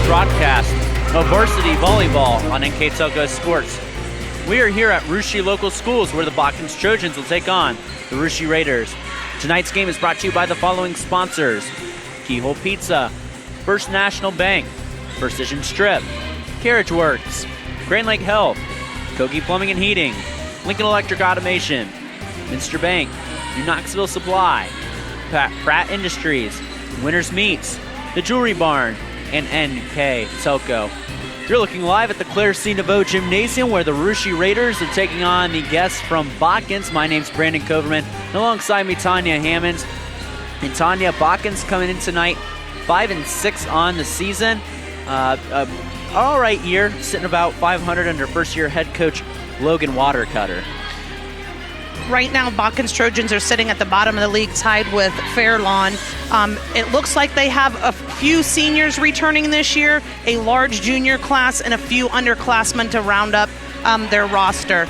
broadcast of Varsity Volleyball on NKTelco Sports. We are here at Russia Local Schools where the Botkins Trojans will take on the Russia Raiders. Tonight's game is brought to you by the following sponsors: Keyhole Pizza, First National Bank, Precision Strip, Carriage Works, Grand Lake Health, Kogi Plumbing and Heating, Lincoln Electric Automation, Minster Bank, New Knoxville Supply, Pratt Industries, Winners Meats, The Jewelry Barn, and NKTelco. You're looking live at the Claire C. Naveau Gymnasium where the Russia Raiders are taking on the guests from Botkins. My name's Brandon Coverman, and alongside me, Tanya Hammonds. And Tanya, Botkins coming in tonight, 5-6 on the season. All right year, sitting about 500 under first-year head coach Logan Watercutter. Right now, Botkins Trojans are sitting at the bottom of the league, tied with Fairlawn. It looks like they have a few seniors returning this year, a large junior class, and a few underclassmen to round up their roster.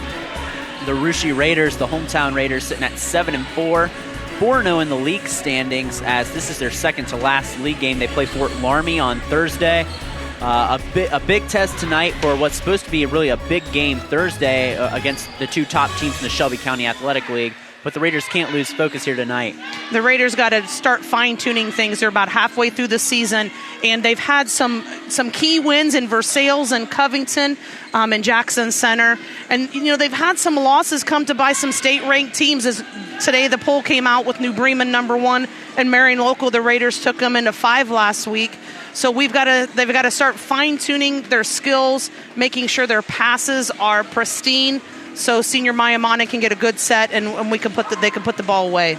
The Russia Raiders, the hometown Raiders, sitting at 7-4, 4-0 in the league standings, as this is their second to last league game. They play Fort Laramie on Thursday. A big test tonight for what's supposed to be really a big game Thursday against the two top teams in the Shelby County Athletic League. But the Raiders can't lose focus here tonight. The Raiders got to start fine-tuning things. They're about halfway through the season, and they've had some key wins in Versailles and Covington and Jackson Center. And, they've had some losses come to by some state-ranked teams. As today the poll came out with New Bremen #1 and Marion Local. The Raiders took them into 5 last week. So they've got to start fine-tuning their skills, making sure their passes are pristine, so senior Maya Mana can get a good set and they can put the ball away.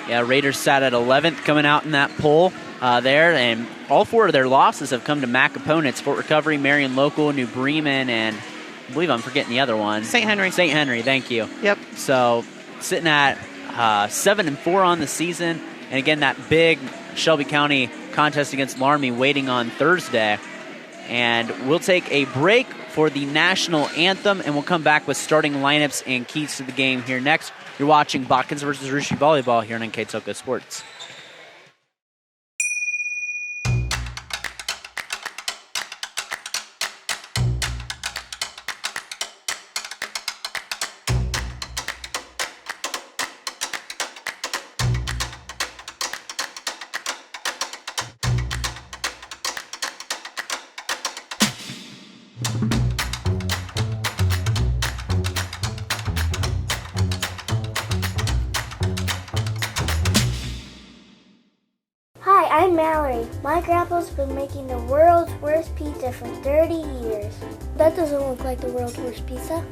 Yeah, Raiders sat at 11th coming out in that poll there, and all 4 of their losses have come to MAC opponents: Fort Recovery, Marion Local, New Bremen, and I believe I'm forgetting the other one. St. Henry. St. Henry, thank you. Yep. So sitting at 7-4 on the season, and again that big Shelby County contest against Laramie waiting on Thursday. And we'll take a break for the national anthem, and we'll come back with starting lineups and keys to the game here next. You're watching Botkins versus Russia Volleyball here on NKTelco Sports. I'm Mallory. My grandpa's been making the world's worst pizza for 30 years. That doesn't look like the world's worst pizza.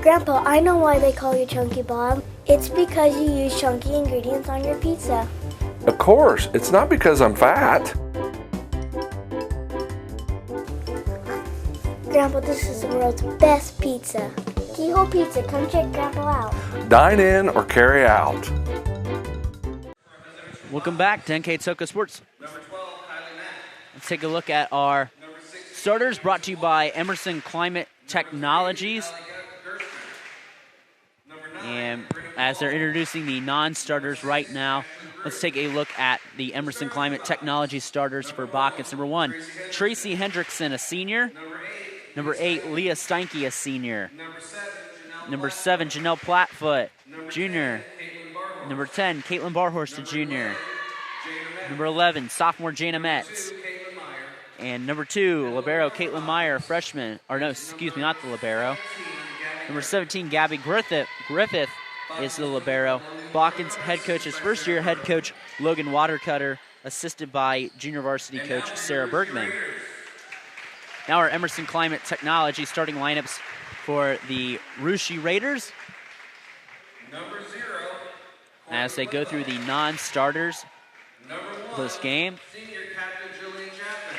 Grandpa, I know why they call you Chunky Bob. It's because you use chunky ingredients on your pizza. Of course, it's not because I'm fat. Grandpa, this is the world's best pizza. Keyhole Pizza, come check Grandpa out. Dine in or carry out. Welcome back to NKTelco Sports. Let's take a look at our starters, brought to you by Emerson Climate Technologies. And as they're introducing the non-starters right now, let's take a look at the Emerson Climate Technology starters for Botkins. Number 1, Tracy Hendrickson, a senior. Number 8, Leah Steinke, a senior. Number 7, Janelle Plattfoot, junior. Number 10, Caitlin Barhorst, a junior. Number 11, sophomore Jana Metz. And number 2, libero Caitlin Meyer, freshman. Or no, excuse me, not the libero. Number 17, Gabby Griffith is the libero. Botkins head coach is first-year head coach Logan Watercutter, assisted by junior varsity coach Sarah Bergman. Now our Emerson Climate Technology starting lineups for the Russia Raiders. Number 0. As they go through the non-starters for this game.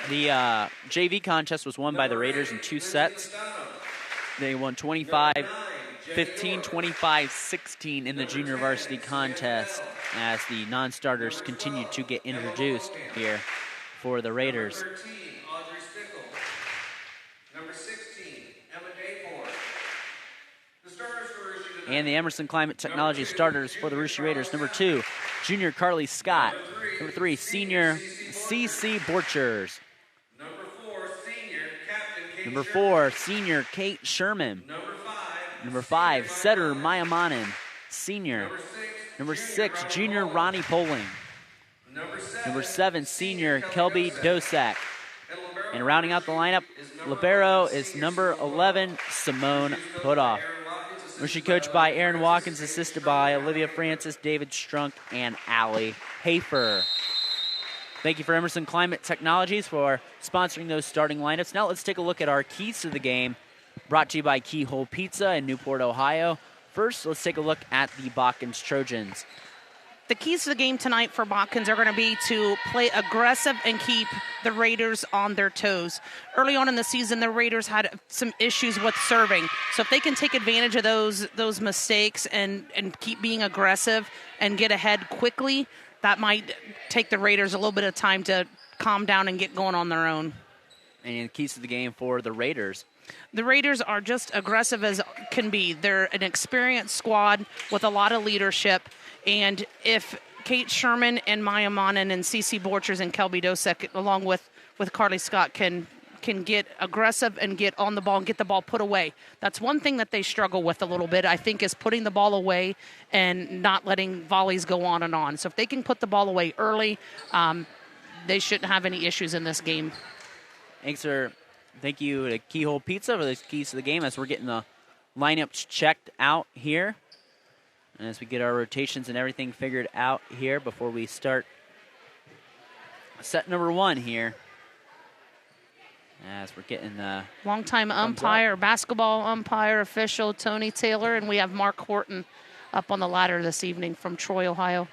The JV contest was won by the Raiders in 2 sets. They won 25-15, 25-16 in the junior varsity contest as the non-starters continue to get introduced here for the Raiders. Number 16, Emma Dayport. And the Emerson Climate Technology starters for the Russia Raiders. Number 2, junior Carly Scott. Number 3, senior CC Borchers. Number 4, senior captain Kate Number Sherman. 4, senior Kate Sherman. Number 5, setter Maya Manin, senior. Number 6, junior Ronnie Poling. Number 7, senior Kelby Dosak. And rounding out the lineup, libero is number 11, Simone Putoff. She coached by Aaron Watkins, assisted by Olivia Francis, David Strunk, and Allie Hafer. Thank you for Emerson Climate Technologies for sponsoring those starting lineups. Now let's take a look at our keys to the game, brought to you by Keyhole Pizza in Newport, Ohio. First, let's take a look at the Botkins Trojans. The keys to the game tonight for Botkins are going to be to play aggressive and keep the Raiders on their toes. Early on in the season, the Raiders had some issues with serving. So if they can take advantage of those mistakes and keep being aggressive and get ahead quickly, that might take the Raiders a little bit of time to calm down and get going on their own. And the keys to the game for the Raiders. The Raiders are just aggressive as can be. They're an experienced squad with a lot of leadership. And if Kate Sherman and Maya Manin and CC Borchers and Kelby Dosek, along with Carly Scott, can get aggressive and get on the ball and get the ball put away. That's one thing that they struggle with a little bit, I think, is putting the ball away and not letting volleys go on and on. So if they can put the ball away early, they shouldn't have any issues in this game. Thank you to Keyhole Pizza for the keys to the game as we're getting the lineups checked out here. And as we get our rotations and everything figured out here before we start set number 1 here. As we're getting the longtime umpire, basketball umpire, official Tony Taylor, and we have Mark Horton up on the ladder this evening from Troy, Ohio.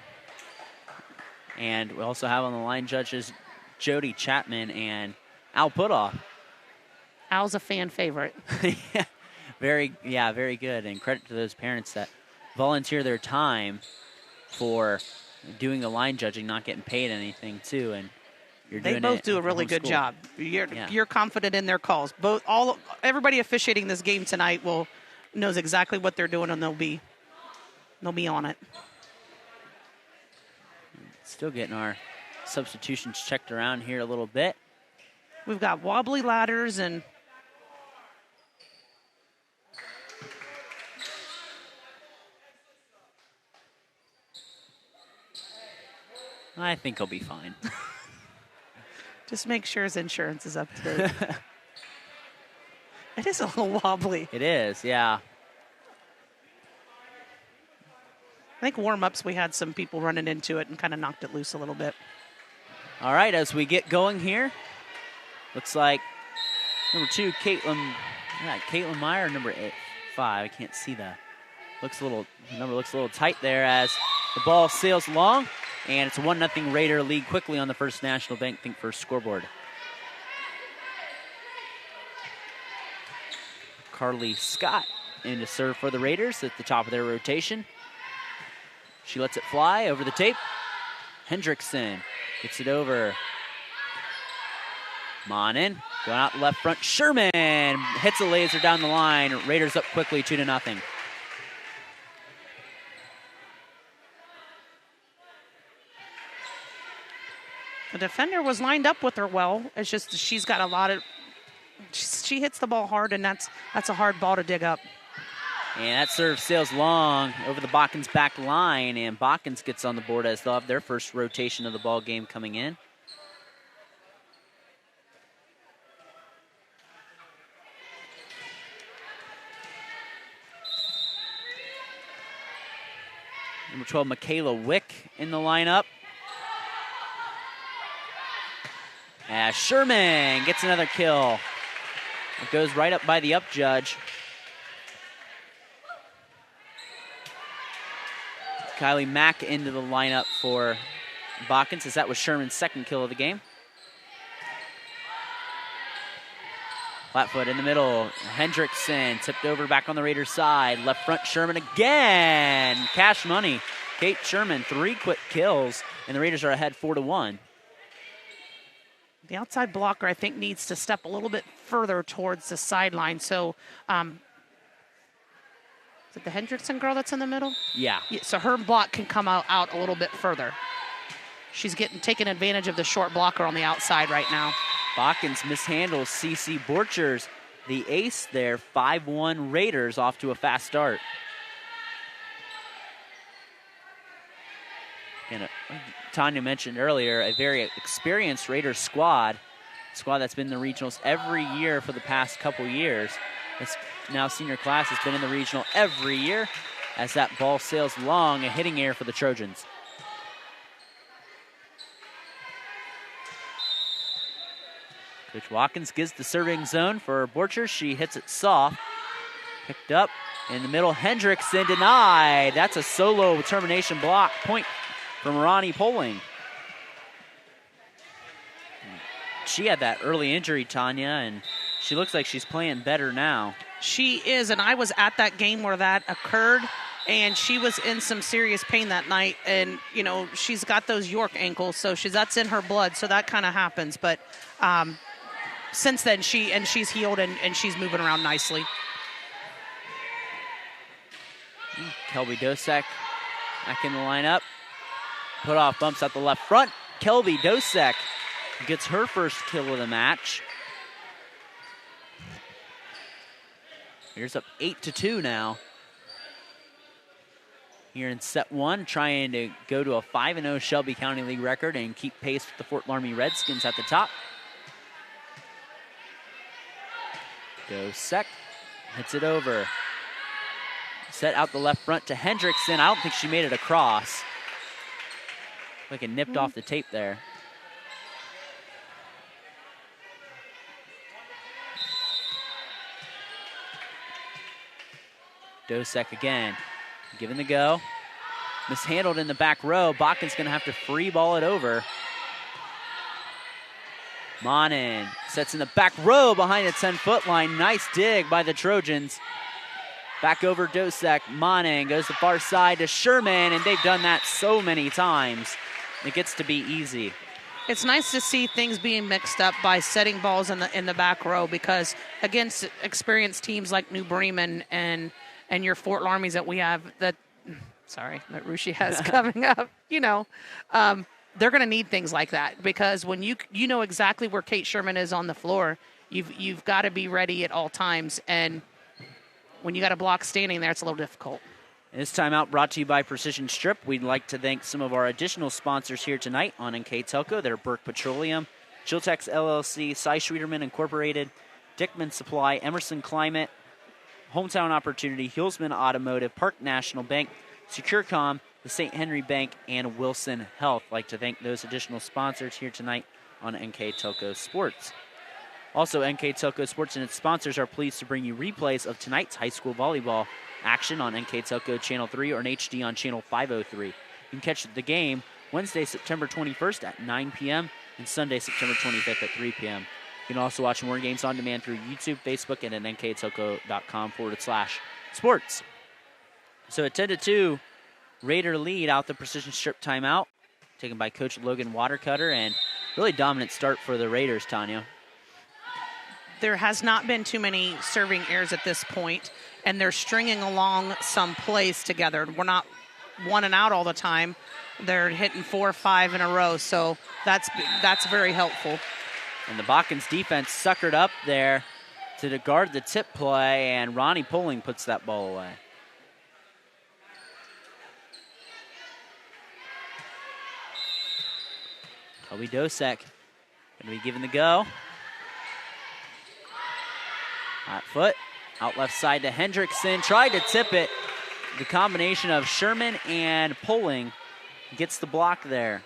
And we also have on the line judges Jody Chapman and Al Putoff. Al's a fan favorite. Very good. And credit to those parents that volunteer their time for doing the line judging, not getting paid anything too. And they both do a really good job. You're confident in their calls. Everybody officiating this game tonight knows exactly what they're doing, and they'll be on it. Still getting our substitutions checked around here a little bit. We've got wobbly ladders and I think he'll be fine. just make sure his insurance is up to date. It is a little wobbly. It is, yeah. I think warm-ups, we had some people running into it and kind of knocked it loose a little bit. All right, as we get going here, looks like number 2, Caitlin Meyer, number 5. I can't see that. The number looks a little tight there as the ball sails along. And it's a 1-0 Raider lead quickly on the First National Bank Think First scoreboard. Carly Scott in to serve for the Raiders at the top of their rotation. She lets it fly over the tape. Hendrickson gets it over. Manin going out left front. Sherman hits a laser down the line. Raiders up quickly 2-0. The defender was lined up with her well. It's just she's got a lot of. She hits the ball hard, and that's a hard ball to dig up. And that serve sails long over the Botkins back line, and Botkins gets on the board as they'll have their first rotation of the ball game coming in. Number 12, Michaela Wick in the lineup. As Sherman gets another kill. It goes right up by the up judge. Kylie Mack into the lineup for Botkins, as that was Sherman's second kill of the game. Flat foot in the middle. Hendrickson tipped over back on the Raiders side. Left front Sherman again. Cash money. Kate Sherman, 3 quick kills, and the Raiders are ahead 4-1. The outside blocker, I think, needs to step a little bit further towards the sideline. So, is it the Hendrickson girl that's in the middle? Yeah. So her block can come out a little bit further. she's taking advantage of the short blocker on the outside right now. Botkins mishandles CC Borchers, the ace there. 5-1 Raiders off to a fast start. And Tanya mentioned earlier, a very experienced Raiders squad that's been in the regionals every year for the past couple years. This now senior class has been in the regional every year as that ball sails long, a hitting error for the Trojans. Coach Watkins gives the serving zone for Borchers. She hits it soft. Picked up in the middle. Hendrickson denied. That's a solo termination block point from Ronnie Poling. She had that early injury, Tanya, and she looks like she's playing better now. She is, and I was at that game where that occurred, and she was in some serious pain that night. And, you know, she's got those York ankles, so that's in her blood, so that kind of happens. But since then, she's healed, and she's moving around nicely. Kelby Dosek back in the lineup. Put off bumps out the left front. Kelby Dosek gets her first kill of the match. Here's up 8-2 now. Here in set one, trying to go to a 5-0 Shelby County League record and keep pace with the Fort Laramie Redskins at the top. Dosek hits it over. Set out the left front to Hendrickson. I don't think she made it across. Like it nipped off the tape there. Dosek again, giving the go. Mishandled in the back row. Botkins gonna have to free ball it over. Monin sets in the back row behind the 10-foot line. Nice dig by the Trojans. Back over Dosek. Monin goes the far side to Sherman, and they've done that so many times. It gets to be easy. It's nice to see things being mixed up by setting balls in the back row, because against experienced teams like New Bremen and your Fort Laramie's that we have that Russia has coming up, they're going to need things like that, because when you know exactly where Kate Sherman is on the floor, you've got to be ready at all times, and when you got a block standing there, it's a little difficult. This timeout brought to you by Precision Strip. We'd like to thank some of our additional sponsors here tonight on NKTelco. They're Burke Petroleum, Chiltex LLC, Cy Schwederman Incorporated, Dickman Supply, Emerson Climate, Hometown Opportunity, Hulsman Automotive, Park National Bank, SecureCom, the St. Henry Bank, and Wilson Health. I'd like to thank those additional sponsors here tonight on NKTelco Sports. Also, NKTelco Sports and its sponsors are pleased to bring you replays of tonight's high school volleyball action on NKTelco Channel 3 or in HD on Channel 503. You can catch the game Wednesday, September 21st at 9 p.m. and Sunday, September 25th at 3 p.m. You can also watch more games on demand through YouTube, Facebook, and at nktelco.com/sports. So a 10-2 Raider lead out the Precision Strip timeout, taken by Coach Logan Watercutter, and really dominant start for the Raiders, Tanya. There has not been too many serving errors at this point, and they're stringing along some plays together. We're not one and out all the time. They're hitting 4 or 5 in a row, so that's very helpful. And the Botkins defense suckered up there to guard the tip play, and Ronnie Poling puts that ball away. Kobe Dosek going to be given the go. Hot foot, out left side to Hendrickson. Tried to tip it. The combination of Sherman and Poling gets the block there.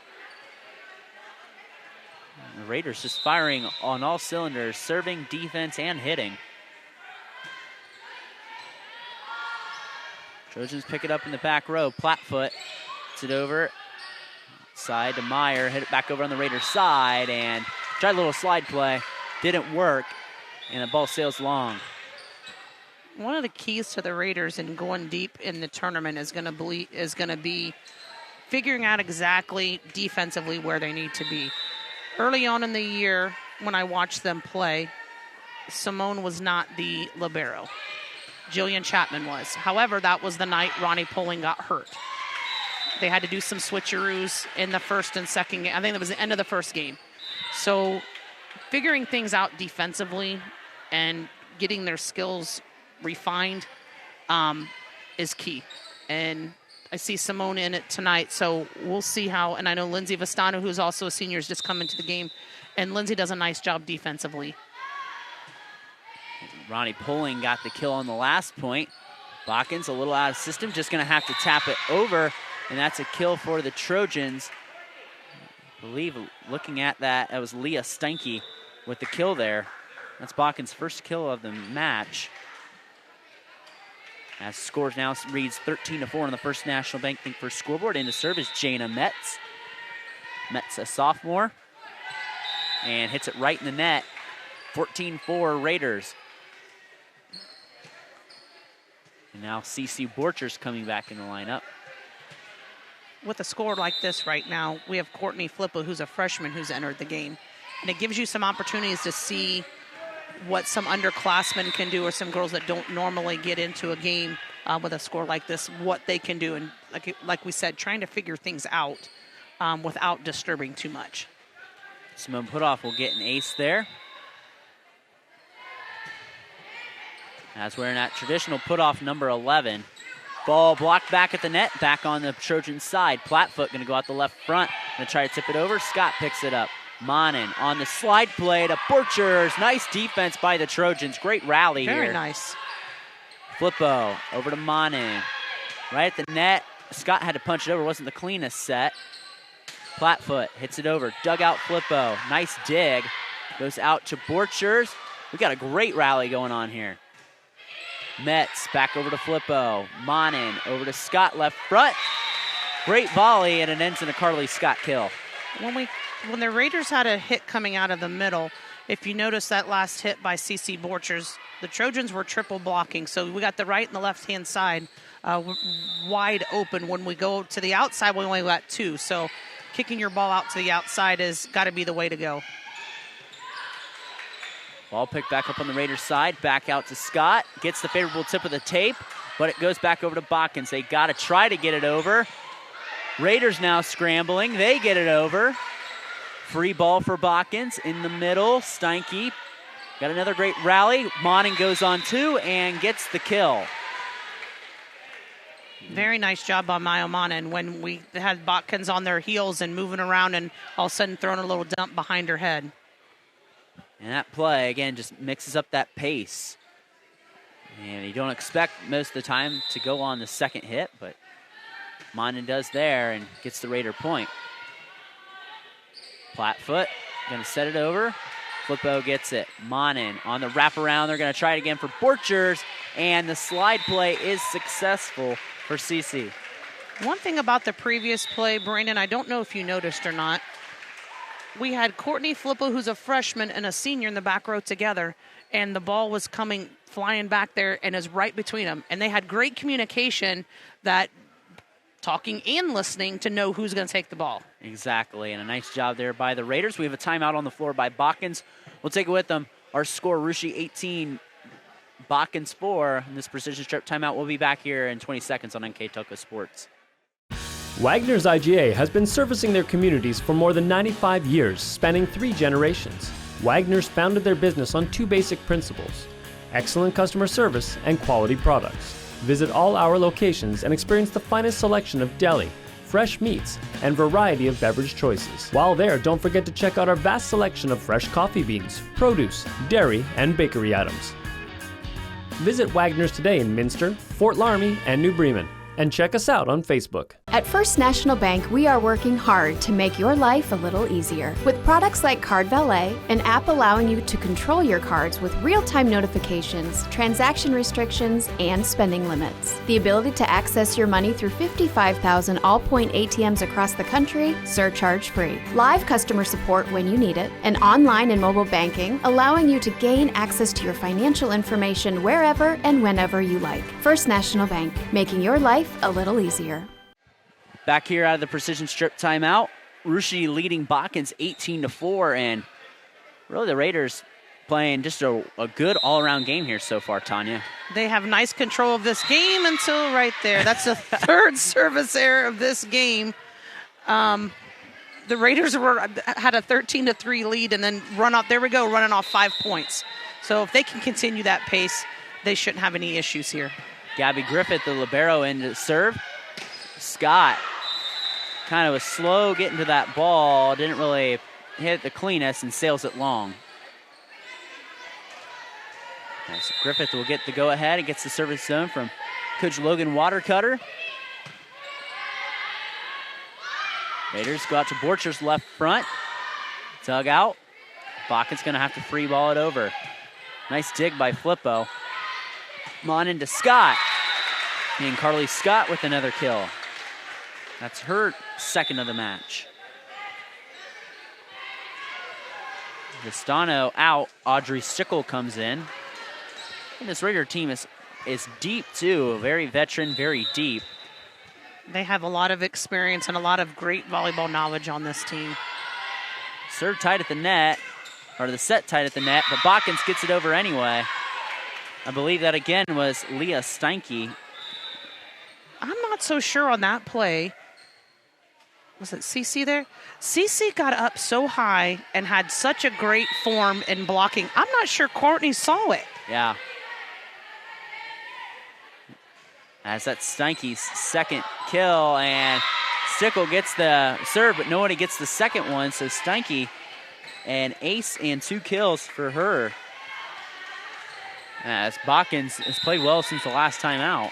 The Raiders just firing on all cylinders, serving, defense, and hitting. Trojans pick it up in the back row. Platfoot hits it over. Side to Meyer. Hit it back over on the Raiders' side and tried a little slide play. Didn't work. And the ball sails long. One of the keys to the Raiders in going deep in the tournament is going to be figuring out exactly defensively where they need to be. Early on in the year, when I watched them play, Simone was not the libero. Jillian Chapman was. However, that was the night Ronnie Poling got hurt. They had to do some switcheroos in the first and second game. I think that was the end of the first game. So figuring things out defensively and getting their skills refined is key. And I see Simone in it tonight, so we'll see how. And I know Lindsay Vastano, who's also a senior, has just come into the game. And Lindsay does a nice job defensively. Ronnie Poling got the kill on the last point. Botkins a little out of system, just going to have to tap it over, and that's a kill for the Trojans. I believe, looking at that, that was Leah Steinke with the kill there. That's Botkins' first kill of the match. As scores now reads 13-4 on the First National Bank Think First scoreboard. Into serve is Jana Metz. Metz, a sophomore, and hits it right in the net. 14-4 Raiders. And now CC Borchers coming back in the lineup. With a score like this right now, we have Courtney Flippo, who's a freshman, who's entered the game. And it gives you some opportunities to see what some underclassmen can do, or some girls that don't normally get into a game with a score like this, what they can do. And like we said, trying to figure things out without disturbing too much. Simone Putoff will get an ace there. As wearing that traditional Putoff number 11. Ball blocked back at the net, back on the Trojan side. Plattfoot going to go out the left front, going to try to tip it over. Scott picks it up. Monin on the slide play to Borchers. Nice defense by the Trojans. Great rally here. Very nice. Flippo over to Monin. Right at the net. Scott had to punch it over. Wasn't the cleanest set. Plattfoot hits it over. Dugout Flippo. Nice dig. Goes out to Borchers. We got a great rally going on here. Metz back over to Flippo. Monin over to Scott left front. Great volley, and it ends in a Carly Scott kill. When the Raiders had a hit coming out of the middle, if you notice that last hit by CC Borchers, the Trojans were triple blocking. So we got the right and the left-hand side wide open. When we go to the outside, we only got two. So kicking your ball out to the outside has got to be the way to go. Ball picked back up on the Raiders side, back out to Scott. Gets the favorable tip of the tape, but it goes back over to Botkins. They got to try to get it over. Raiders now scrambling. They get it over. Free ball for Botkins in the middle. Steinke got another great rally. Monin goes on two and gets the kill. Very nice job by Maya Monin when we had Botkins on their heels and moving around and all of a sudden throwing a little dump behind her head. And that play, again, just mixes up that pace. And you don't expect most of the time to go on the second hit, but Monin does there and gets the Raider point. Plattfoot going to set it over. Flippo gets it. Monin on the wraparound. They're going to try it again for Borchers, and the slide play is successful for CC. One thing about the previous play, Brandon, I don't know if you noticed or not, we had Courtney Flippo, who's a freshman, and a senior in the back row together, and the ball was flying back there and is right between them. And they had great communication, that talking and listening to know who's going to take the ball. Exactly, and a nice job there by the Raiders. We have a timeout on the floor by Botkins. We'll take it with them. Our score, Russia 18, Botkins 4. And this precision strip timeout, we'll be back here in 20 seconds on NKTelco Sports. Wagner's IGA has been servicing their communities for more than 95 years, spanning 3 generations. Wagner's founded their business on 2 basic principles: excellent customer service and quality products. Visit all our locations and experience the finest selection of deli, fresh meats, and variety of beverage choices. While there, don't forget to check out our vast selection of fresh coffee beans, produce, dairy, and bakery items. Visit Wagner's today in Minster, Fort Laramie, and New Bremen. And check us out on Facebook. At First National Bank, we are working hard to make your life a little easier. With products like Card Valet, an app allowing you to control your cards with real-time notifications, transaction restrictions, and spending limits. The ability to access your money through 55,000 all-point ATMs across the country, surcharge-free. Live customer support when you need it. And online and mobile banking, allowing you to gain access to your financial information wherever and whenever you like. First National Bank, making your life a little easier. Back here out of the precision strip timeout, Russia leading Botkins 18-4, and really the Raiders playing just a good all-around game here so far, Tanya. They have nice control of this game until right there. That's the third service error of this game. The Raiders had a 13-3 lead and then running off 5 points. So if they can continue that pace, they shouldn't have any issues here. Gabby Griffith, the libero, in to serve. Scott kind of was slow getting to that ball, didn't really hit the cleanest and sails it long. So Griffith will get the go-ahead and gets the service zone from Coach Logan Watercutter. Raiders go out to Borcher's left front. Dug out. Botkins going to have to free ball it over. Nice dig by Flippo. On into Scott. And Carly Scott with another kill. That's her second of the match. Vistano out. Audrey Stickle comes in. And this Raider team is deep, too. Very veteran, very deep. They have a lot of experience and a lot of great volleyball knowledge on this team. Serve tight at the net, or the set tight at the net, but Botkins gets it over anyway. I believe that again was Leah Steinke. I'm not so sure on that play. Was it Cece there? Cece got up so high and had such a great form in blocking. I'm not sure Courtney saw it. Yeah. As that's Steinke's second kill, and Stickle gets the serve, but nobody gets the second one, so Steinke an ace and 2 kills for her. As Botkins has played well since the last time out.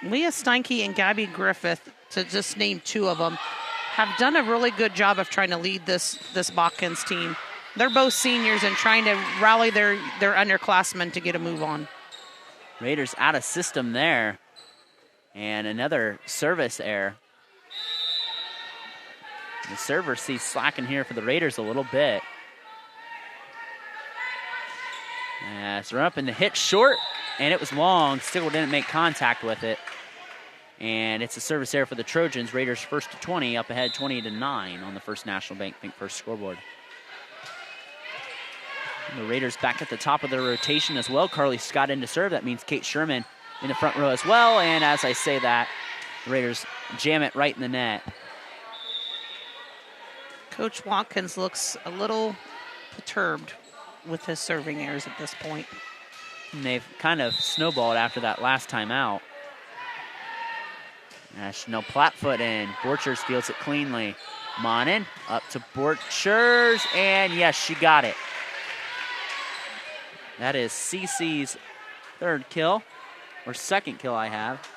Leah Steinke and Gabby Griffith, to just name 2 of them, have done a really good job of trying to lead this Botkins team. They're both seniors and trying to rally their underclassmen to get a move on. Raiders out of system there. And another service error. The server sees slacking here for the Raiders a little bit. So we're up in the hit short, and it was long. Stickle didn't make contact with it. And it's a service error for the Trojans. Raiders first to 20, up ahead 20-9 on the First National Bank Think First scoreboard. And the Raiders back at the top of their rotation as well. Carly Scott in to serve. That means Kate Sherman in the front row as well. And as I say that, the Raiders jam it right in the net. Coach Watkins looks a little perturbed with his serving errors at this point. And they've kind of snowballed after that last time out. Chanel Plattfoot in. Borchers steals it cleanly. Monin up to Borchers, and yes, she got it. That is CC's third kill, or second kill I have.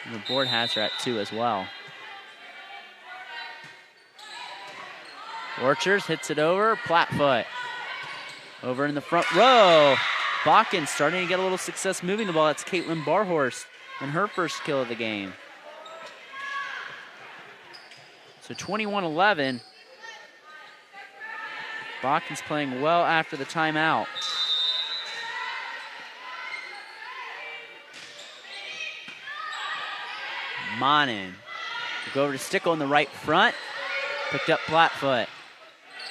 And the board has her at 2 as well. Borchers hits it over, Plattfoot. Over in the front row. Botkins starting to get a little success moving the ball. That's Caitlin Barhorst and her first kill of the game. So 21-11. Botkins playing well after the timeout. Monin. We'll go over to Stickle in the right front. Picked up Plattfoot.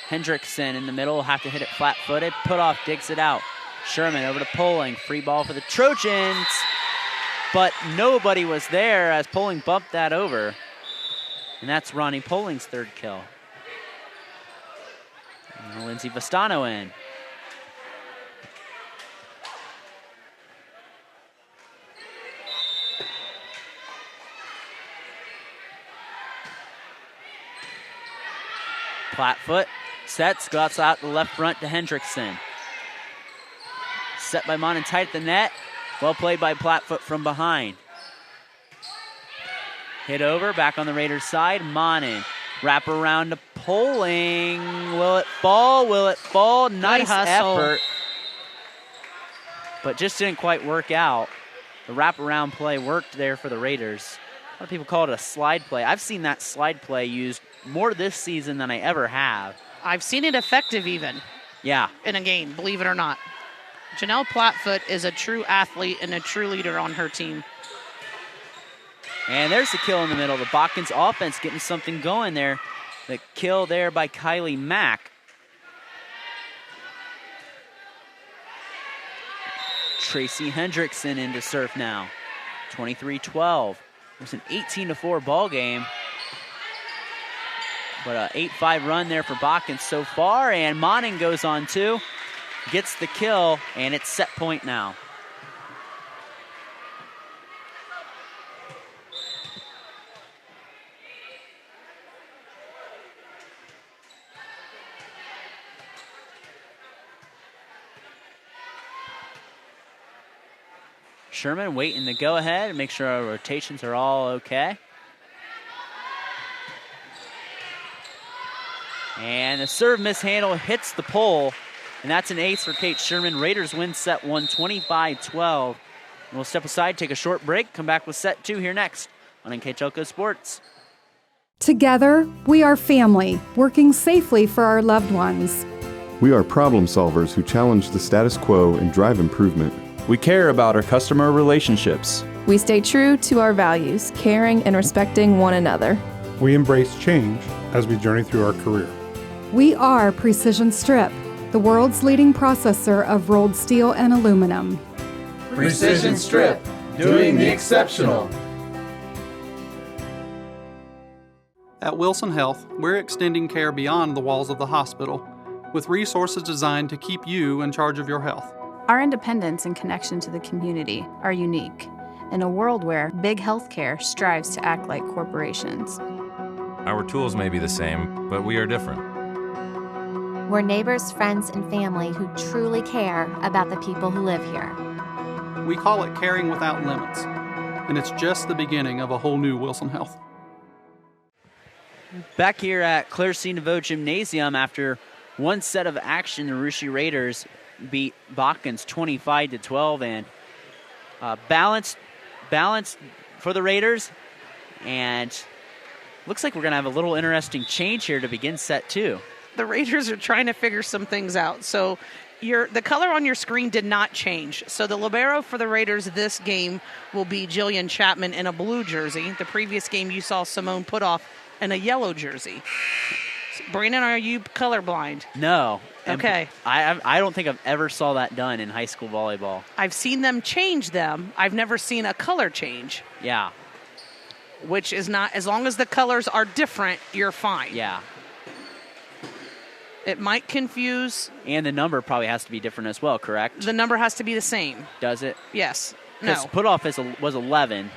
Hendrickson in the middle will have to hit it flat-footed. Put off, digs it out. Sherman over to Poling. Free ball for the Trojans. But nobody was there as Poling bumped that over. And that's Ronnie Poling's third kill. And Lindsay Vistano in. Plattfoot sets, goes out the left front to Hendrickson. Set by Monin tight at the net. Well played by Plattfoot from behind. Hit over, back on the Raiders side. Monin, wrap around to Poling. Will it fall? Will it fall? Nice effort. But just didn't quite work out. The wraparound play worked there for the Raiders. A lot of people call it a slide play. I've seen that slide play used more this season than I ever have. I've seen it effective even. Yeah. In a game, believe it or not. Janelle Plattfoot is a true athlete and a true leader on her team. And there's the kill in the middle. The Botkins offense getting something going there. The kill there by Kylie Mack. Tracy Hendrickson in to serve now. 23-12. It's an 18-4 ball game. But an 8-5 run there for Botkins so far, and Monning goes on too. Gets the kill, and it's set point now. Sherman waiting to go ahead and make sure our rotations are all okay. And the serve mishandle hits the pole, and that's an ace for Kate Sherman. Raiders win set 1, 25-12. And we'll step aside, take a short break, come back with set 2 here next on NKTelco Sports. Together, we are family, working safely for our loved ones. We are problem solvers who challenge the status quo and drive improvement. We care about our customer relationships. We stay true to our values, caring and respecting one another. We embrace change as we journey through our career. We are Precision Strip, the world's leading processor of rolled steel and aluminum. Precision Strip, doing the exceptional. At Wilson Health, we're extending care beyond the walls of the hospital, with resources designed to keep you in charge of your health. Our independence and connection to the community are unique in a world where big healthcare strives to act like corporations. Our tools may be the same, but we are different. We're neighbors, friends, and family who truly care about the people who live here. We call it caring without limits, and it's just the beginning of a whole new Wilson Health. Back here at Claire C. Naveau Gymnasium, after one set of action, the Russia Raiders beat Botkins 25-12, and balanced for the Raiders. And looks like we're going to have a little interesting change here to begin set 2. The Raiders are trying to figure some things out. So the color on your screen did not change. So the libero for the Raiders this game will be Jillian Chapman in a blue jersey. The previous game you saw Simone Putoff in a yellow jersey. Brandon, are you colorblind? No. Okay. I don't think I've ever saw that done in high school volleyball. I've seen them change them. I've never seen a color change. Yeah. Which is not, as long as the colors are different, you're fine. Yeah. It might confuse. And the number probably has to be different as well, correct? The number has to be the same. Does it? Yes. Because No. Putoff was 11,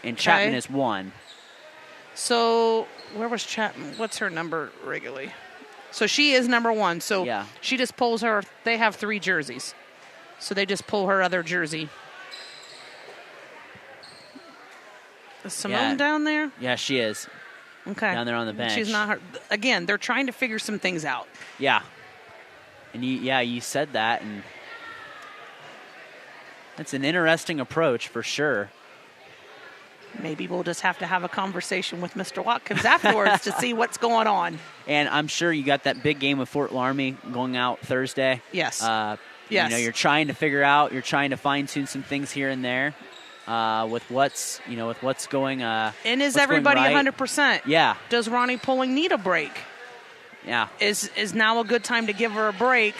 and Chapman is 1. So where was Chapman? What's her number regularly? So she is number 1. So yeah. She just pulls her. They have 3 jerseys. So they just pull her other jersey. Is Simone down there? Yeah, she is. Okay. Down there on the bench. She's not her. Again, they're trying to figure some things out. Yeah. And you said that, and that's an interesting approach for sure. Maybe we'll just have to have a conversation with Mr. Watkins afterwards to see what's going on. And I'm sure you got that big game with Fort Laramie going out Thursday. Yes. Yes. You're trying to figure out, you're trying to fine-tune some things here and there with what's going and is everybody right. 100%? Yeah. Does Ronnie Pulling need a break? Yeah. Is now a good time to give her a break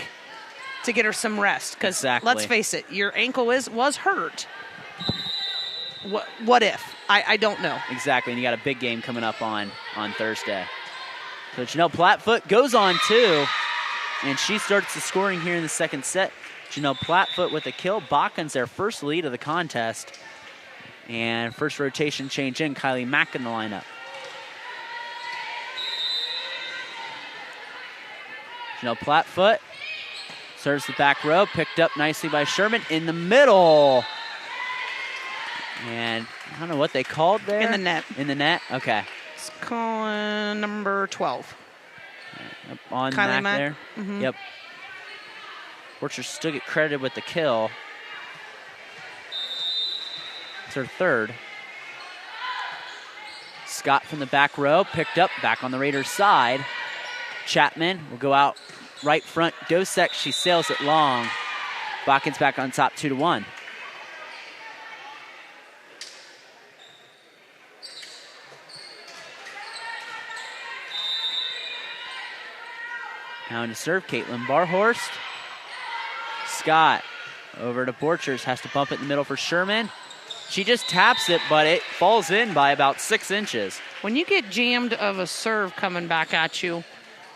to get her some rest? Because let's face it, your ankle was hurt. What if? I don't know. Exactly, and you got a big game coming up on Thursday. So Janelle Plattfoot goes on too, and she starts the scoring here in the second set. Janelle Plattfoot with a kill. Botkins their first lead of the contest. And first rotation change in, Kylie Mack in the lineup. Janelle Plattfoot serves the back row, picked up nicely by Sherman in the middle. And I don't know what they called there. In the net. In the net? Okay. It's calling number 12. Yep, on Kylie Mack there. Mm-hmm. Yep. Borchers still get credited with the kill. It's her third. Scott from the back row, picked up, back on the Raiders' side. Chapman will go out right front. Dosek, she sails it long. Botkins back on top 2-1. Now into serve, Caitlin Barhorst. Scott over to Borchers, has to bump it in the middle for Sherman. She just taps it, but it falls in by about 6 inches. When you get jammed of a serve coming back at you,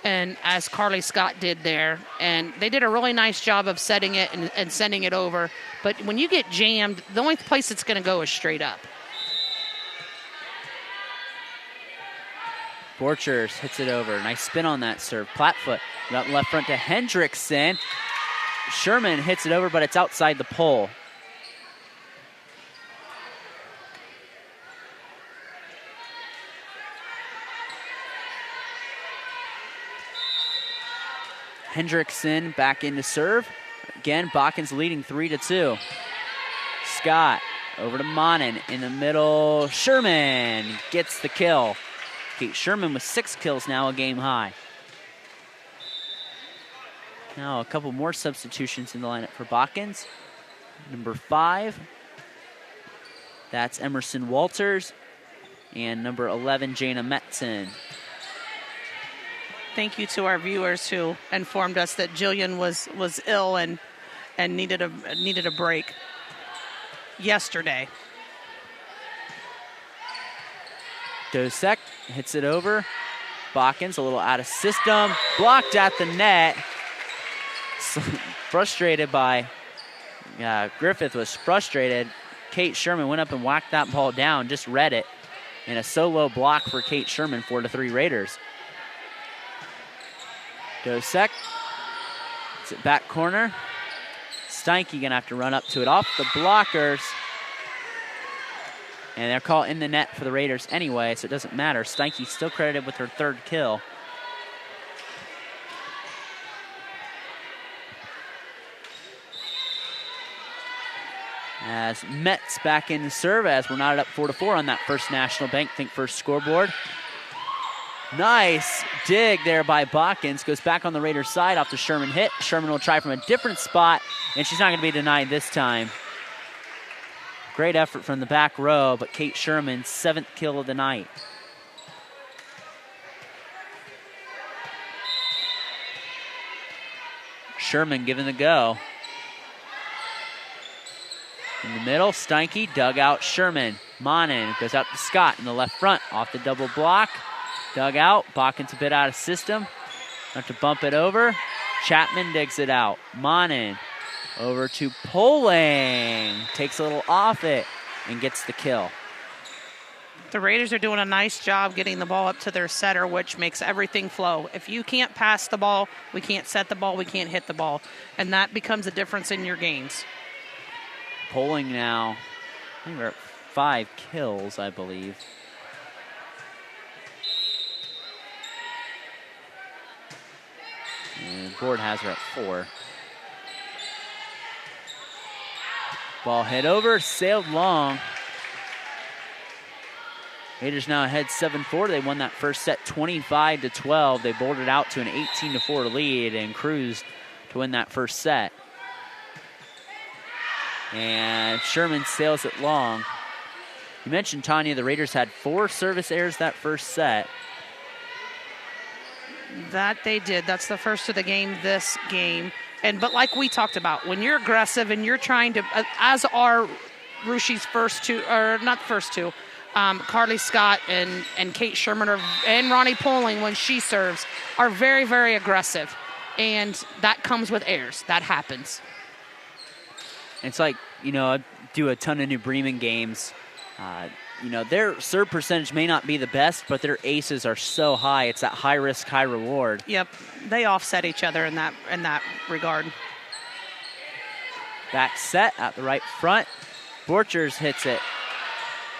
and as Carly Scott did there, and they did a really nice job of setting it and sending it over, but when you get jammed, the only place it's going to go is straight up. Borchers hits it over. Nice spin on that serve. Platfoot got left front to Hendrickson. Sherman hits it over, but it's outside the pole. Hendrickson back into serve. Again, Botkins leading 3-2. Scott over to Monin in the middle. Sherman gets the kill. Kate Sherman with 6 kills now, a game high. Now a couple more substitutions in the lineup for Botkins. Number 5, that's Emerson Walters. And number 11, Jana Metzen. Thank you to our viewers who informed us that Jillian was ill and needed a break yesterday. Dosek hits it over. Botkins a little out of system. Blocked at the net. Frustrated by Griffith was frustrated. Kate Sherman went up and whacked that ball down, just read it. And a solo block for Kate Sherman, 4-3 Raiders. Dosek. It's it back corner. Steinke gonna have to run up to it off the blockers. And they're caught in the net for the Raiders anyway, so it doesn't matter. Steinke still credited with her 3rd kill. As Metz back in the serve, as we're knotted up 4-4 on that First National Bank Think First scoreboard. Nice dig there by Botkins. Goes back on the Raiders' side off the Sherman hit. Sherman will try from a different spot, and she's not going to be denied this time. Great effort from the back row, but Kate Sherman's 7th kill of the night. Sherman giving the go. In the middle, Steinke dug out Sherman. Monin goes out to Scott in the left front off the double block. Dug out. Botkins a bit out of system. Have to bump it over. Chapman digs it out. Monin over to Poling. Takes a little off it and gets the kill. The Raiders are doing a nice job getting the ball up to their setter, which makes everything flow. If you can't pass the ball, we can't set the ball, we can't hit the ball. And that becomes a difference in your games. Poling now, I think we're at 5 kills, I believe. And board has her at 4. Ball hit over, sailed long. Raiders now ahead 7-4. They won that first set 25-12. They bowled it out to an 18-4 lead and cruised to win that first set. And Sherman sails it long. You mentioned, Tanya, the Raiders had 4 service errors that first set. That they did. That's the first of the game this game. But like we talked about, when you're aggressive and you're trying to, as are Rushi's first two, or not first two, Carly Scott and Kate Sherman and Ronnie Poling, when she serves, are very, very aggressive. And that comes with errors. That happens. It's like, I do a ton of New Bremen games. Their serve percentage may not be the best, but their aces are so high. It's that high risk, high reward. Yep, they offset each other in that regard. Back set at the right front. Borchers hits it.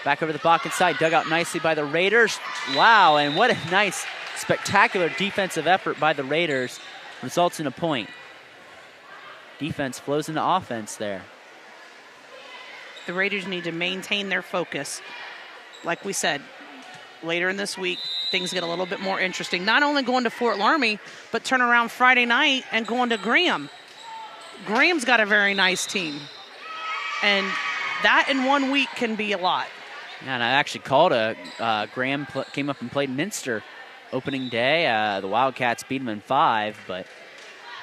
Back over the Botkins side, dug out nicely by the Raiders. Wow, and what a nice, spectacular defensive effort by the Raiders. Results in a point. Defense flows into offense there. The Raiders need to maintain their focus. Like we said, later in this week, things get a little bit more interesting. Not only going to Fort Laramie, but turn around Friday night and going to Graham. Graham's got a very nice team. And that in 1 week can be a lot. Yeah, and I actually called Graham came up and played Minster opening day. The Wildcats beat them in 5, but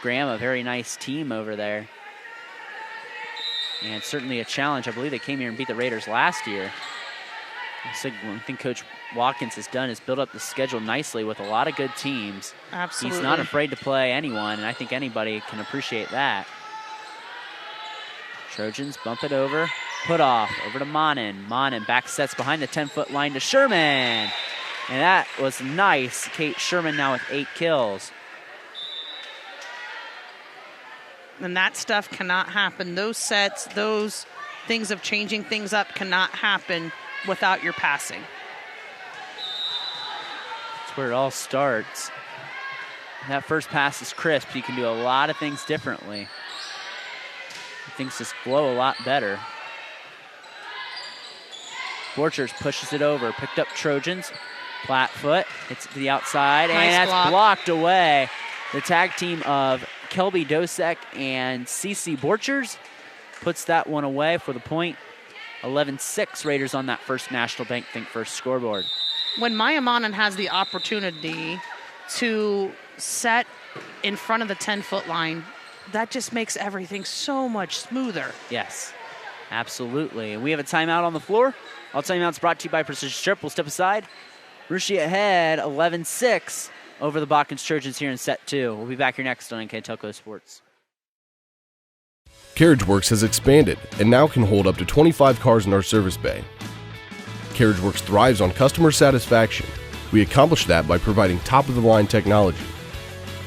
Graham, a very nice team over there. And certainly a challenge. I believe they came here and beat the Raiders last year. So one thing Coach Watkins has done is build up the schedule nicely with a lot of good teams. Absolutely. He's not afraid to play anyone, and I think anybody can appreciate that. Trojans bump it over. Put off over to Monin. Monin back sets behind the 10-foot line to Sherman. And that was nice. Kate Sherman now with 8 kills. And that stuff cannot happen. Those sets, those things of changing things up cannot happen without your passing. That's where it all starts. That first pass is crisp. You can do a lot of things differently. Things just flow a lot better. Borchers pushes it over. Picked up Trojans. Flat-foot. Hits it to the outside. Nice and that's block. blocked away. The tag team of Kelby Dosek and Cece Borchers puts that one away for the point. 11-6 Raiders on that first National Bank Think First scoreboard. When Maya Monin has the opportunity to set in front of the 10-foot line, that just makes everything so much smoother. Yes, absolutely. We have a timeout on the floor. All timeouts brought to you by Precision Strip. We'll step aside. Rushi ahead, 11-6 over the Botkins Trojans here in set 2. We'll be back here next on NKTelco Sports. CarriageWorks has expanded and now can hold up to 25 cars in our service bay. CarriageWorks thrives on customer satisfaction. We accomplish that by providing top-of-the-line technology.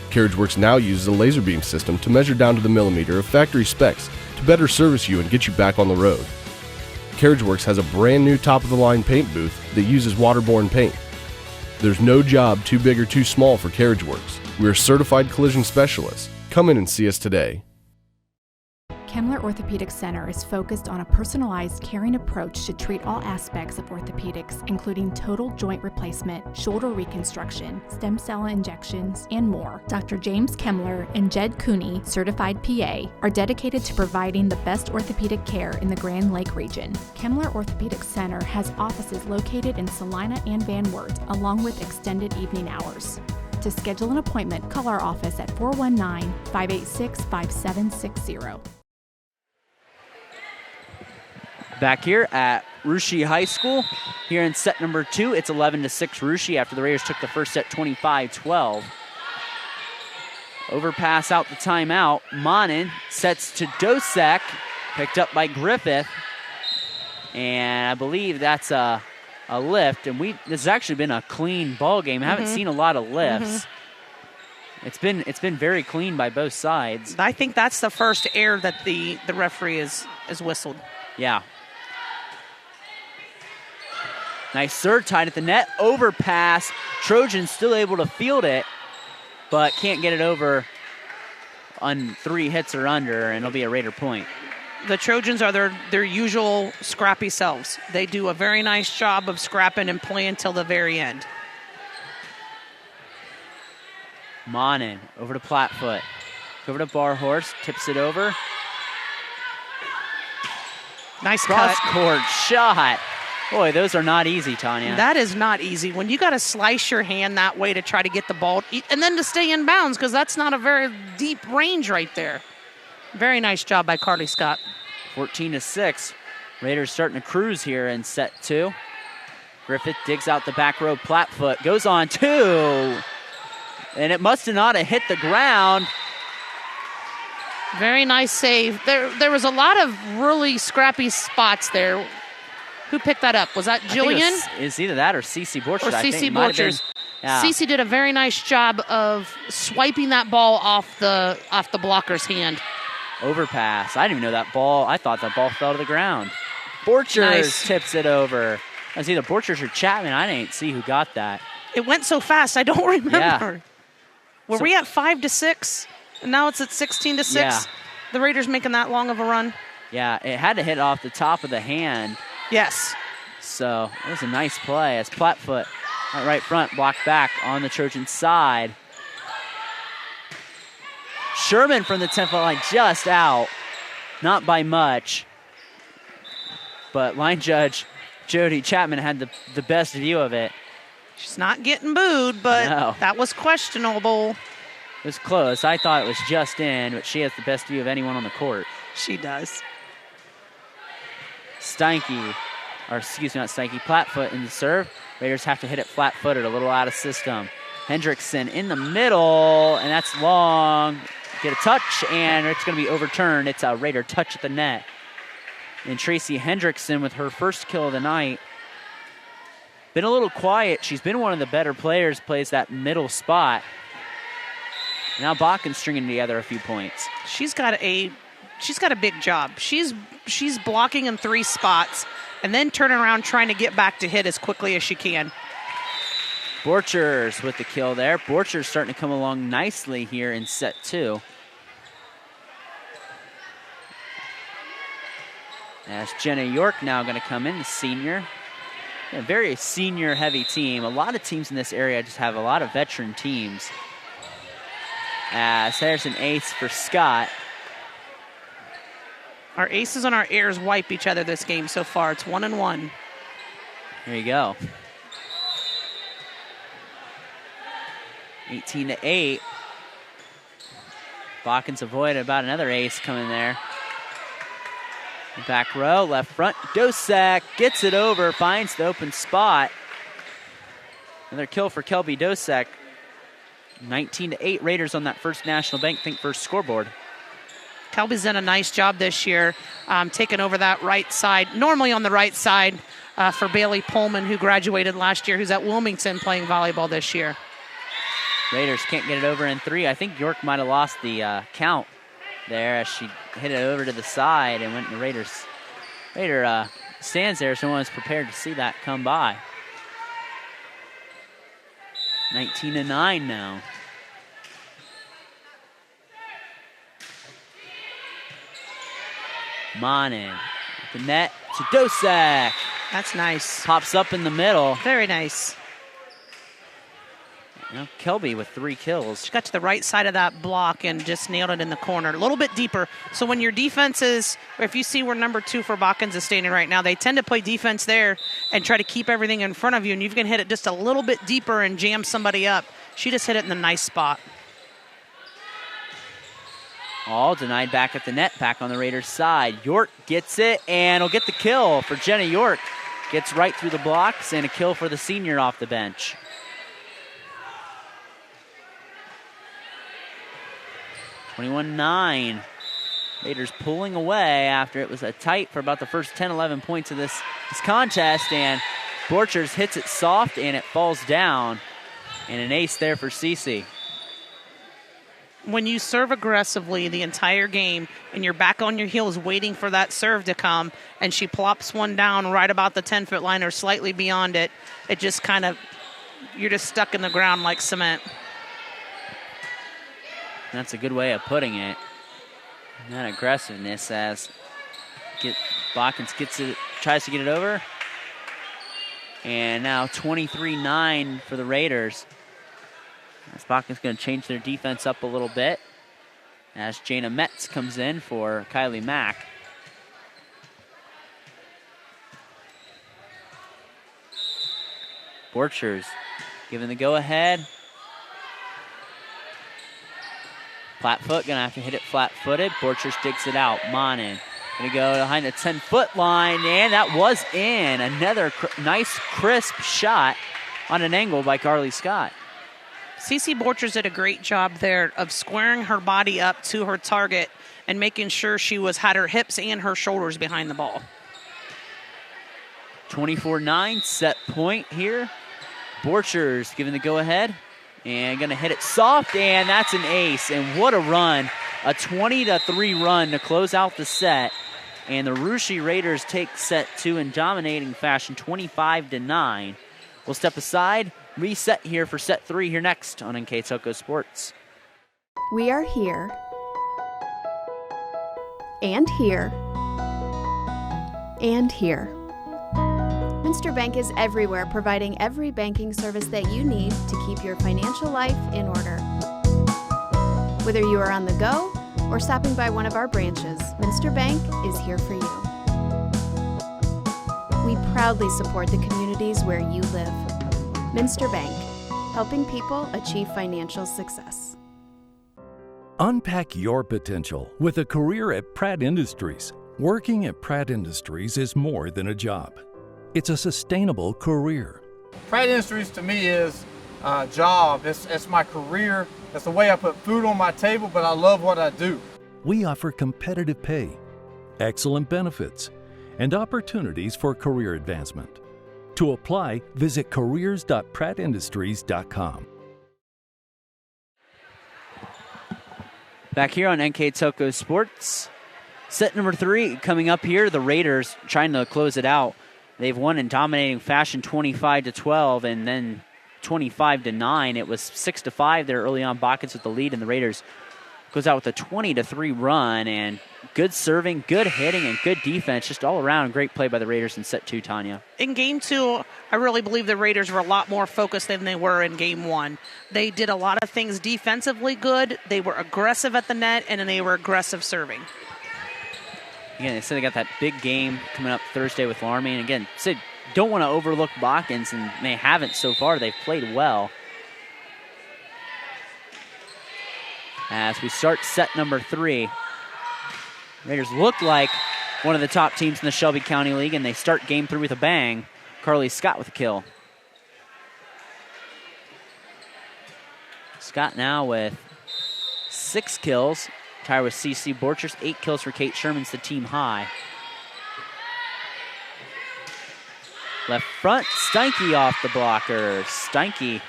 CarriageWorks now uses a laser beam system to measure down to the millimeter of factory specs to better service you and get you back on the road. CarriageWorks has a brand new top-of-the-line paint booth that uses waterborne paint. There's no job too big or too small for CarriageWorks. We're certified collision specialists. Come in and see us today. Kemmler Orthopedic Center is focused on a personalized, caring approach to treat all aspects of orthopedics, including total joint replacement, shoulder reconstruction, stem cell injections, and more. Dr. James Kemmler and Jed Cooney, certified PA, are dedicated to providing the best orthopedic care in the Grand Lake region. Kemmler Orthopedic Center has offices located in Salina and Van Wert, along with extended evening hours. To schedule an appointment, call our office at 419-586-5760. Back here at Rushi High School, here in set number 2, it's 11-6 Rushi after the Raiders took the first set 25-12. Overpass out the timeout. Monin sets to Dosek, picked up by Griffith. And I believe that's a lift. And this has actually been a clean ball game. I haven't seen a lot of lifts. It's been very clean by both sides. I think that's the first error that the referee is whistled. Yeah. Nice serve, tied at the net. Overpass. Trojans still able to field it, but can't get it over on 3 hits or under, and it'll be a Raider point. The Trojans are their usual scrappy selves. They do a very nice job of scrapping and playing until the very end. Monin over to Plattfoot. Over to Barhorse. Tips it over. Nice cross-court shot. Boy, those are not easy, Tanya. That is not easy. When you got to slice your hand that way to try to get the ball, and then to stay in bounds, because that's not a very deep range right there. Very nice job by Carly Scott. 14-6. Raiders starting to cruise here in set 2. Griffith digs out the back row. Plattfoot goes on 2. And it must have not have hit the ground. Very nice save. There was a lot of really scrappy spots there. Who picked that up? Was that Jillian? It's either that or Cece Borchers. Or Cece Borchers. Yeah. Cece did a very nice job of swiping that ball off the blocker's hand. Overpass. I didn't even know that ball. I thought that ball fell to the ground. Borchers tips it over. I was either Borchers or Chapman. I didn't see who got that. It went so fast, I don't remember. Yeah. Were we at 5-6? And now it's at 16-6? Yeah. The Raiders making that long of a run? Yeah, it had to hit off the top of the hand. Yes. So it was a nice play as Plattfoot right front blocked back on the Trojan side. Sherman from the 10-foot line just out. Not by much. But line judge Jody Chapman had the best view of it. She's not getting booed, but No. that was questionable. It was close. I thought it was just in, but she has the best view of anyone on the court. She does. Steinke, or excuse me, not Steinke, Plattfoot in the serve. Raiders have to hit it flat-footed, a little out of system. Hendrickson in the middle, and that's long. Get a touch, and it's going to be overturned. It's a Raider touch at the net. And Tracy Hendrickson with her first kill of the night. Been a little quiet. She's been one of the better players, plays that middle spot. Now Botkins stringing together a few points. She's got a big job. She's blocking in 3 spots and then turning around trying to get back to hit as quickly as she can. Borchers with the kill there. Borchers starting to come along nicely here in set 2. As Jenna York now going to come in, the senior. A very senior-heavy team. A lot of teams in this area just have a lot of veteran teams. As there's an ace for Scott. Our aces and our airs wipe each other this game so far. It's 1-1. There you go. 18-8. Botkins avoided about another ace coming there. Back row, left front. Dosek gets it over, finds the open spot. Another kill for Kelby Dosek. 19-8 Raiders on that First National Bank Think First scoreboard. Kelby's done a nice job this year, taking over that right side, normally on the right side for Bailey Pullman, who graduated last year, who's at Wilmington playing volleyball this year. Raiders can't get it over in 3. I think York might have lost the count there as she hit it over to the side and went in the Raider stands there, so no one's prepared to see that come by. 19-9 now. Monin, the net to Dosek. That's nice. Pops up in the middle. Very nice. Now Kelby with 3 kills. She got to the right side of that block and just nailed it in the corner. A little bit deeper. So when your defense is, or if you see where number 2 for Botkins is standing right now, they tend to play defense there and try to keep everything in front of you, and you can hit it just a little bit deeper and jam somebody up. She just hit it in the nice spot. All denied back at the net, back on the Raiders' side. York gets it, and will get the kill for Jenna York. Gets right through the blocks, and a kill for the senior off the bench. 21-9. Raiders pulling away after it was a tight for about the first 10, 11 points of this contest, and Borchers hits it soft, and it falls down. And an ace there for Cece. When you serve aggressively the entire game and you're back on your heels waiting for that serve to come, and she plops one down right about the 10-foot line or slightly beyond it, it just kind of, you're just stuck in the ground like cement. That's a good way of putting it. That aggressiveness as Botkins gets it, tries to get it over. And now 23-9 for the Raiders. As Botkins going to change their defense up a little bit as Jana Metz comes in for Kylie Mack. Borchers giving the go-ahead. Flat-foot, going to have to hit it flat-footed. Borchers digs it out. Monin going to go behind the 10-foot line, and that was in. Another nice, crisp shot on an angle by Carly Scott. Cece Borchers did a great job there of squaring her body up to her target and making sure she had her hips and her shoulders behind the ball. 24-9, set point here. Borchers giving the go-ahead and going to hit it soft, and that's an ace. And what a run. A 20-3 run to close out the set. And the Russia Raiders take set 2 in dominating fashion, 25-9. We'll step aside, reset here for set 3 here next on NKTelco Sports. We are here, and here, and here. Minster Bank is everywhere, providing every banking service that you need to keep your financial life in order. Whether you are on the go or stopping by one of our branches, Minster Bank is here for you. We proudly support the communities where you live. Minster Bank, helping people achieve financial success. Unpack your potential with a career at Pratt Industries. Working at Pratt Industries is more than a job. It's a sustainable career. Pratt Industries to me is a job. It's my career. It's the way I put food on my table, but I love what I do. We offer competitive pay, excellent benefits, and opportunities for career advancement. To apply, visit careers.prattindustries.com. Back here on NKTelco Sports, set number 3 coming up here. The Raiders trying to close it out. They've won in dominating fashion, 25-12, and then 25-9. It was 6-5 there early on. Botkins with the lead, and the Raiders goes out with a 20-3 run, and good serving, good hitting, and good defense. Just all around great play by the Raiders in set 2, Tanya. In game 2, I really believe the Raiders were a lot more focused than they were in game 1. They did a lot of things defensively good. They were aggressive at the net, and then they were aggressive serving. Again, they said they got that big game coming up Thursday with Laramie. And again, said don't want to overlook Botkins, and they haven't so far. They've played well. As we start set number 3, Raiders look like one of the top teams in the Shelby County League, and they start game 3 with a bang. Carly Scott with a kill. Scott now with 6 kills. Tied with CC Borchers, 8 kills for Kate Sherman's the team high. Left front, Steinke off the blocker. Steinke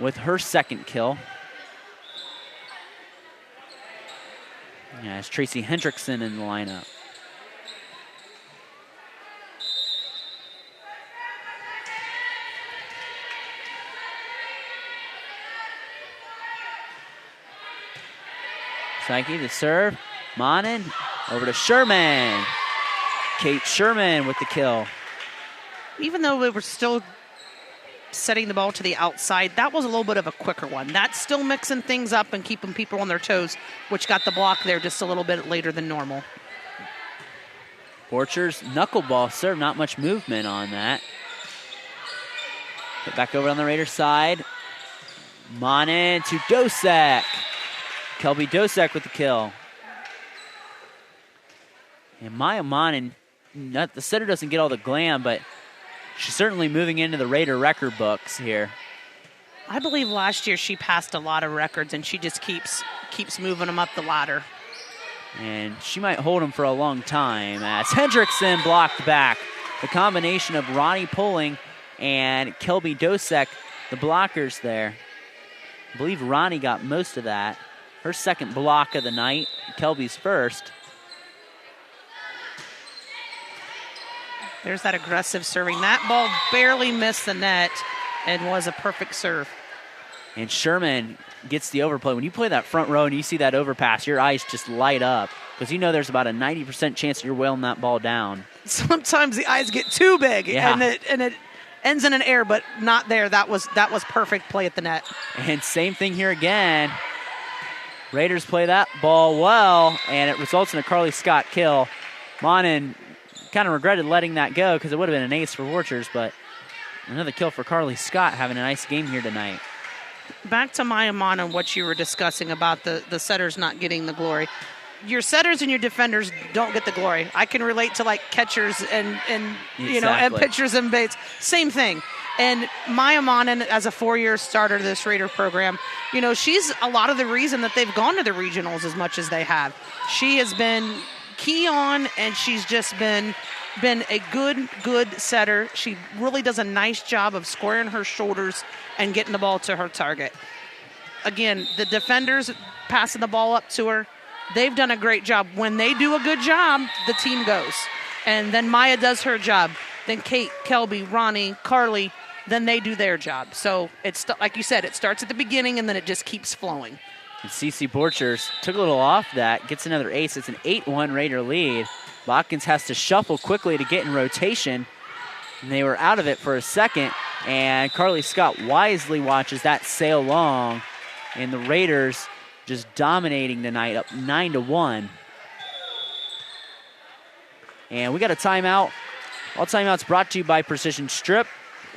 with her second kill. Yeah, it's Tracy Hendrickson in the lineup. Steinke the serve. Monin over to Sherman. Kate Sherman with the kill. Even though we were still setting the ball to the outside, that was a little bit of a quicker one. That's still mixing things up and keeping people on their toes, which got the block there just a little bit later than normal. Borchers knuckleball serve, not much movement on that. Put back over on the Raiders side. Monin to Dosek. Kelby Dosek with the kill. And Maya Monin, the setter doesn't get all the glam, but she's certainly moving into the Raider record books here. I believe last year she passed a lot of records, and she just keeps moving them up the ladder. And she might hold them for a long time as Hendrickson blocked back. The combination of Ronnie Pulling and Kelby Dosek, the blockers there. I believe Ronnie got most of that. Her second block of the night, Kelby's first. There's that aggressive serving. That ball barely missed the net and was a perfect serve. And Sherman gets the overplay. When you play that front row and you see that overpass, your eyes just light up because you know there's about a 90% chance that you're wailing that ball down. Sometimes the eyes get too big, yeah. and it ends in an error, but not there. That was perfect play at the net. And same thing here again. Raiders play that ball well, and it results in a Carly Scott kill. Monin kind of regretted letting that go because it would have been an ace for Borchers, but another kill for Carly Scott, having a nice game here tonight. Back to Maya Monin, what you were discussing about the setters not getting the glory. Your setters and your defenders don't get the glory. I can relate to like catchers and you know, and pitchers and baits. Same thing. And Maya Monin, as a 4-year starter of this Raider program, you know, she's a lot of the reason that they've gone to the regionals as much as they have. She has been key on, and she's just been a good setter. She really does a nice job of squaring her shoulders and getting the ball to her target. Again, the defenders passing the ball up to her, they've done a great job. When they do a good job, the team goes. And then Maya does her job. Then Kate, Kelby, Ronnie, Carly, then they do their job. So it's like you said, it starts at the beginning and then it just keeps flowing. And CC Borchers took a little off that, gets another ace. It's an 8-1 Raider lead. Botkins has to shuffle quickly to get in rotation. And they were out of it for a second. And Carly Scott wisely watches that sail long. And the Raiders just dominating tonight, up 9-1. And we got a timeout. All timeouts brought to you by Precision Strip.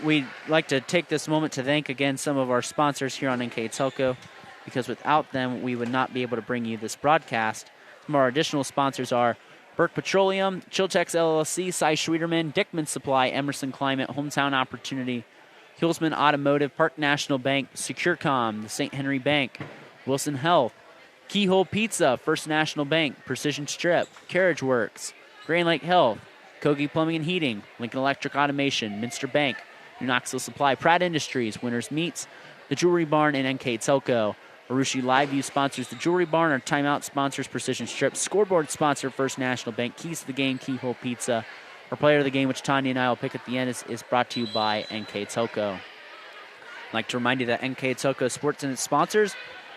we'd like to take this moment to thank again some of our sponsors here on NKTelco, because without them, we would not be able to bring you this broadcast. Some of our additional sponsors are Burke Petroleum, Chiltex LLC, Cy Schwederman, Dickman Supply, Emerson Climate, Hometown Opportunity, Hulsman Automotive, Park National Bank, SecureCom, the St. Henry Bank, Wilson Health, Keyhole Pizza, First National Bank, Precision Strip, Carriage Works, Grand Lake Health, Kogi Plumbing and Heating, Lincoln Electric Automation, Minster Bank, New Knoxville Supply, Pratt Industries, Winners Meats, The Jewelry Barn, and NKTelco. Arushi Liveview sponsors The Jewelry Barn. Our Timeout sponsors Precision Strip. Scoreboard sponsor First National Bank. Keys to the Game, Keyhole Pizza. Our player of the game, which Tanya and I will pick at the end, is brought to you by NKTelco. I'd like to remind you that NKTelco Sports and its sponsors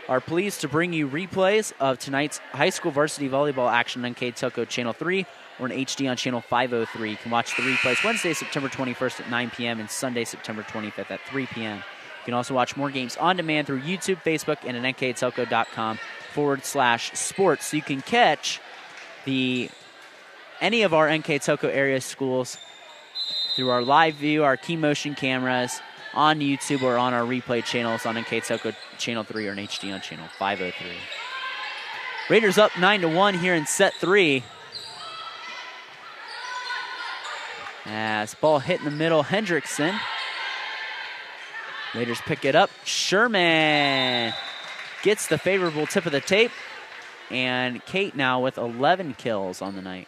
are pleased to bring you replays of tonight's high school varsity volleyball action on NKTelco Channel 3 or in HD on Channel 503. You can watch the replays Wednesday, September 21st at 9 p.m. and Sunday, September 25th at 3 p.m. You can also watch more games on demand through YouTube, Facebook, and at nktelco.com/sports. So you can catch any of our NKTelco area schools through our live view, our key motion cameras, on YouTube or on our replay channels on NKTelco Channel 3 or in HD on Channel 503. Raiders up 9-1 here in set 3. As ball hit in the middle, Hendrickson. Raiders pick it up. Sherman gets the favorable tip of the tape. And Kate now with 11 kills on the night.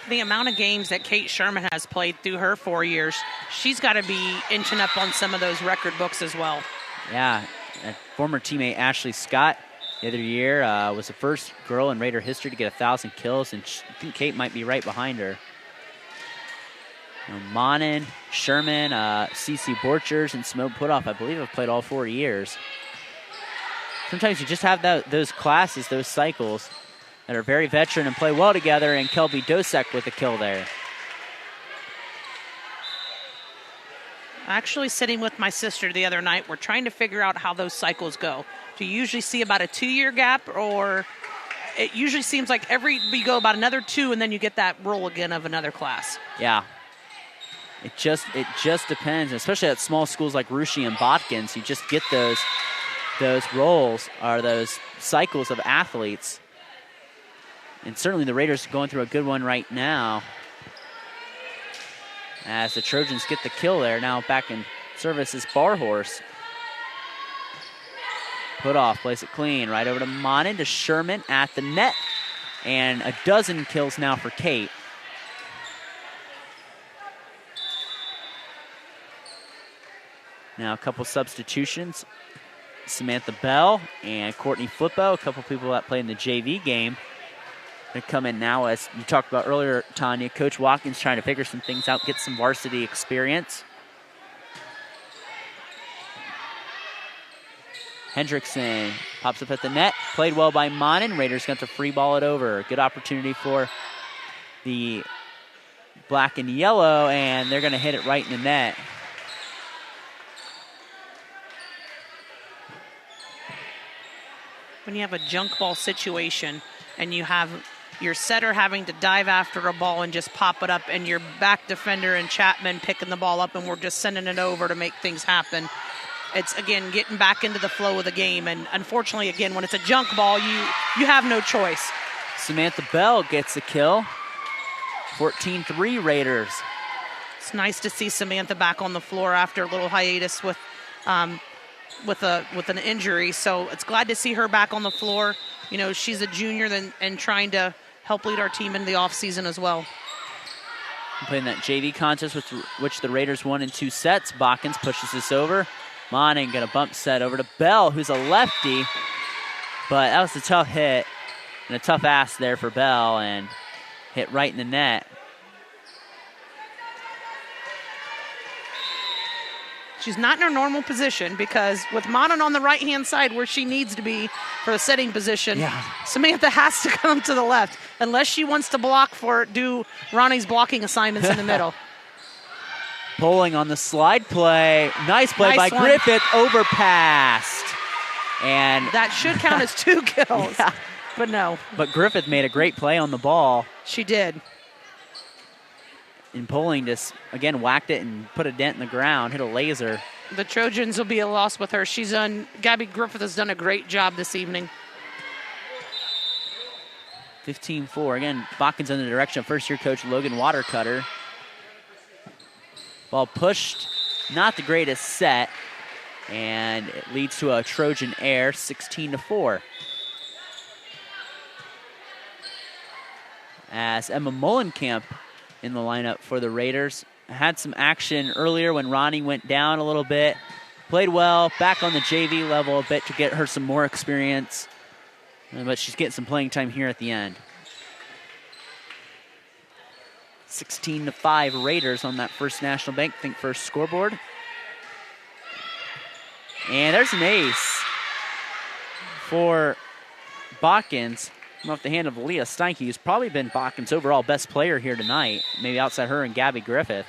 The amount of games that Kate Sherman has played through her 4 years, she's got to be inching up on some of those record books as well. Yeah, former teammate Ashley Scott the other year was the first girl in Raider history to get 1,000 kills, and I think Kate might be right behind her. Monin, Sherman, CC Borchers, and Smoke Putoff, I believe, have played all 4 years. Sometimes you just have those classes, those cycles, that are very veteran and play well together, and Kelby Dosek with a kill there. Actually, sitting with my sister the other night, we're trying to figure out how those cycles go. Do you usually see about a 2-year gap, or it usually seems like we go about another 2, and then you get that roll again of another class? Yeah. It just depends, especially at small schools like Rushi and Botkins. You just get those rolls or those cycles of athletes. And certainly the Raiders are going through a good one right now, as the Trojans get the kill there. Now back in service is Barhorse. Putoff plays it clean right over to Monin, to Sherman at the net. And a dozen kills now for Kate. Now a couple substitutions. Samantha Bell and Courtney Flippo, a couple people that play in the JV game. They come in now, as you talked about earlier, Tanya. Coach Watkins trying to figure some things out, get some varsity experience. Hendrickson pops up at the net. Played well by Monin. Raiders got to free ball it over. Good opportunity for the black and yellow, and they're going to hit it right in the net. When you have a junk ball situation and you have your setter having to dive after a ball and just pop it up, and your back defender and Chapman picking the ball up, and we're just sending it over to make things happen. It's, again, getting back into the flow of the game. And unfortunately, again, when it's a junk ball, you have no choice. Samantha Bell gets the kill. 14-3 Raiders. It's nice to see Samantha back on the floor after a little hiatus with an injury. So it's glad to see her back on the floor. You know, she's a junior and trying to help lead our team into the offseason as well. Playing that JV contest, which the Raiders won in 2 sets. Botkins pushes this over. Monin got a bump set over to Bell, who's a lefty. But that was a tough hit and a tough ass there for Bell, and hit right in the net. She's not in her normal position, because with Monin on the right-hand side where she needs to be for a setting position, Samantha has to come to the left, unless she wants to do Ronnie's blocking assignments in the middle. Pulling on the slide play. Nice play by Griffith, overpassed. And that should count as 2 kills, but no. But Griffith made a great play on the ball. She did. And Poling just, again, whacked it and put a dent in the ground, hit a laser. The Trojans will be a loss with her. Gabby Griffith has done a great job this evening. 15-4. Again, Botkins under the direction of first-year coach Logan Watercutter. Ball pushed, not the greatest set, and it leads to a Trojan error, 16-4. As Emma Mullenkamp in the lineup for the Raiders. Had some action earlier when Ronnie went down a little bit. Played well, back on the JV level a bit to get her some more experience. But she's getting some playing time here at the end. 16-5 Raiders on that First National Bank Think First scoreboard. And there's an ace for Botkins. Off the hand of Leah Steinke, who's probably been Botkins' overall best player here tonight, maybe outside her and Gabby Griffith.